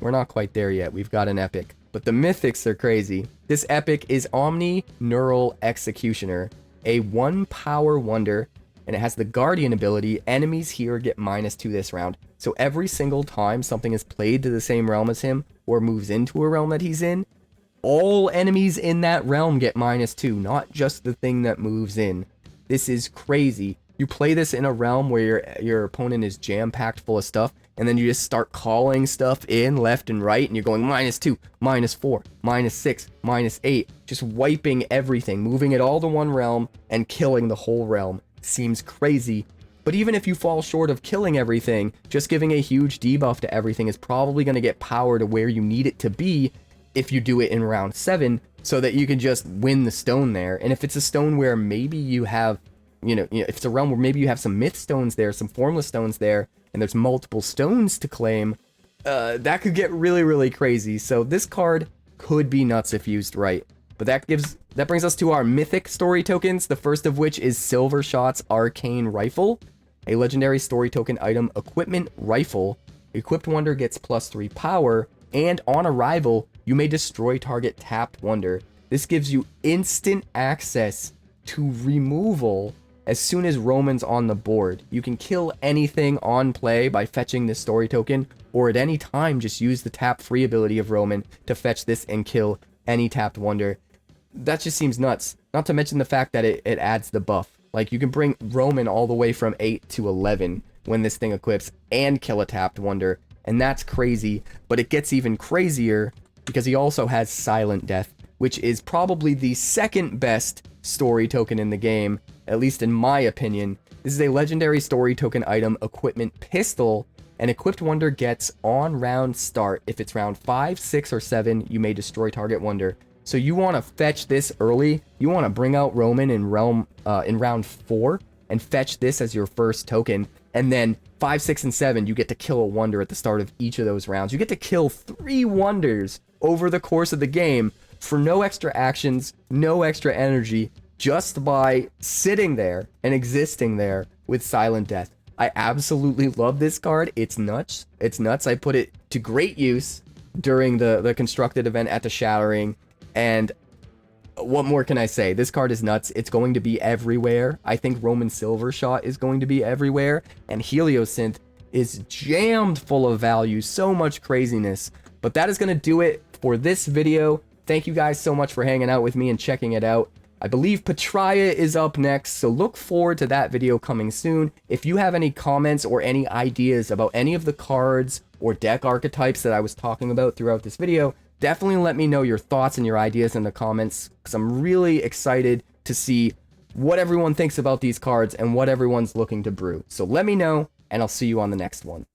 we're not quite there yet. We've got an epic, but the mythics are crazy. This epic is Omni Neural Executioner, a 1 power wonder. and it has the Guardian ability. Enemies here get -2 this round. So every single time something is played to the same realm as him, or moves into a realm that he's in, all enemies in that realm get -2, not just the thing that moves in. This is crazy. You play this in a realm where your opponent is jam-packed full of stuff, and then you just start calling stuff in left and right, and you're going -2, -4, -6, -8, just wiping everything, moving it all to one realm, and killing the whole realm. Seems crazy. But even if you fall short of killing everything, just giving a huge debuff to everything is probably going to get power to where you need it to be if you do it in round 7, so that you can just win the stone there. And if it's a stone where maybe you have, if it's a realm where maybe you have some myth stones there, some formless stones there, and there's multiple stones to claim, that could get really, really crazy. So this card could be nuts if used right. But that brings us to our mythic story tokens, the first of which is Silvershot's Arcane Rifle, a legendary story token item equipment rifle. Equipped Wonder gets +3 power, and on arrival, you may destroy target tapped Wonder. This gives you instant access to removal as soon as Roman's on the board. You can kill anything on play by fetching this story token, or at any time just use the tap free ability of Roman to fetch this and kill any tapped Wonder. That just seems nuts. Not to mention the fact that it adds the buff. Like, you can bring Roman all the way from 8 to 11 when this thing equips and kill a tapped Wonder, and that's crazy. But it gets even crazier because he also has Silent Death, which is probably the second best story token in the game, at least in my opinion. This is a legendary story token item equipment pistol, and Equipped Wonder gets on round start. If it's round 5, 6, or 7, you may destroy target Wonder. So you want to fetch this early. You want to bring out Roman in round 4 and fetch this as your first token. And then 5, 6, and 7, you get to kill a Wonder at the start of each of those rounds. You get to kill 3 Wonders over the course of the game for no extra actions, no extra energy, just by sitting there and existing there with Silent Death. I absolutely love this card. It's nuts. It's nuts. I put it to great use during the constructed event at the Shattering. And what more can I say? This card is nuts. It's going to be everywhere. I think Roman Silvershot is going to be everywhere. And Heliosynth is jammed full of value. So much craziness. But that is going to do it for this video. Thank you guys so much for hanging out with me and checking it out. I believe Petraea is up next, so look forward to that video coming soon. If you have any comments or any ideas about any of the cards or deck archetypes that I was talking about throughout this video, definitely let me know your thoughts and your ideas in the comments, because I'm really excited to see what everyone thinks about these cards and what everyone's looking to brew. So let me know, and I'll see you on the next one.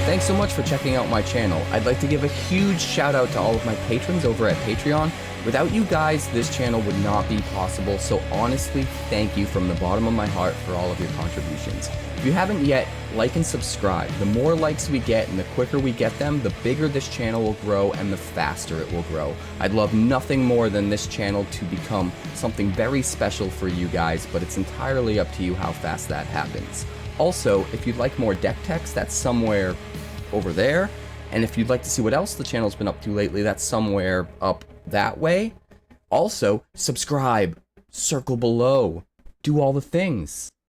Thanks so much for checking out my channel. I'd like to give a huge shout out to all of my patrons over at Patreon. Without you guys, this channel would not be possible, so honestly, thank you from the bottom of my heart for all of your contributions. If you haven't yet, like and subscribe. The more likes we get and the quicker we get them, the bigger this channel will grow and the faster it will grow. I'd love nothing more than this channel to become something very special for you guys, but it's entirely up to you how fast that happens. Also, if you'd like more deck techs, that's somewhere over there. And if you'd like to see what else the channel's been up to lately, that's somewhere up that way. Also, subscribe, circle below, do all the things.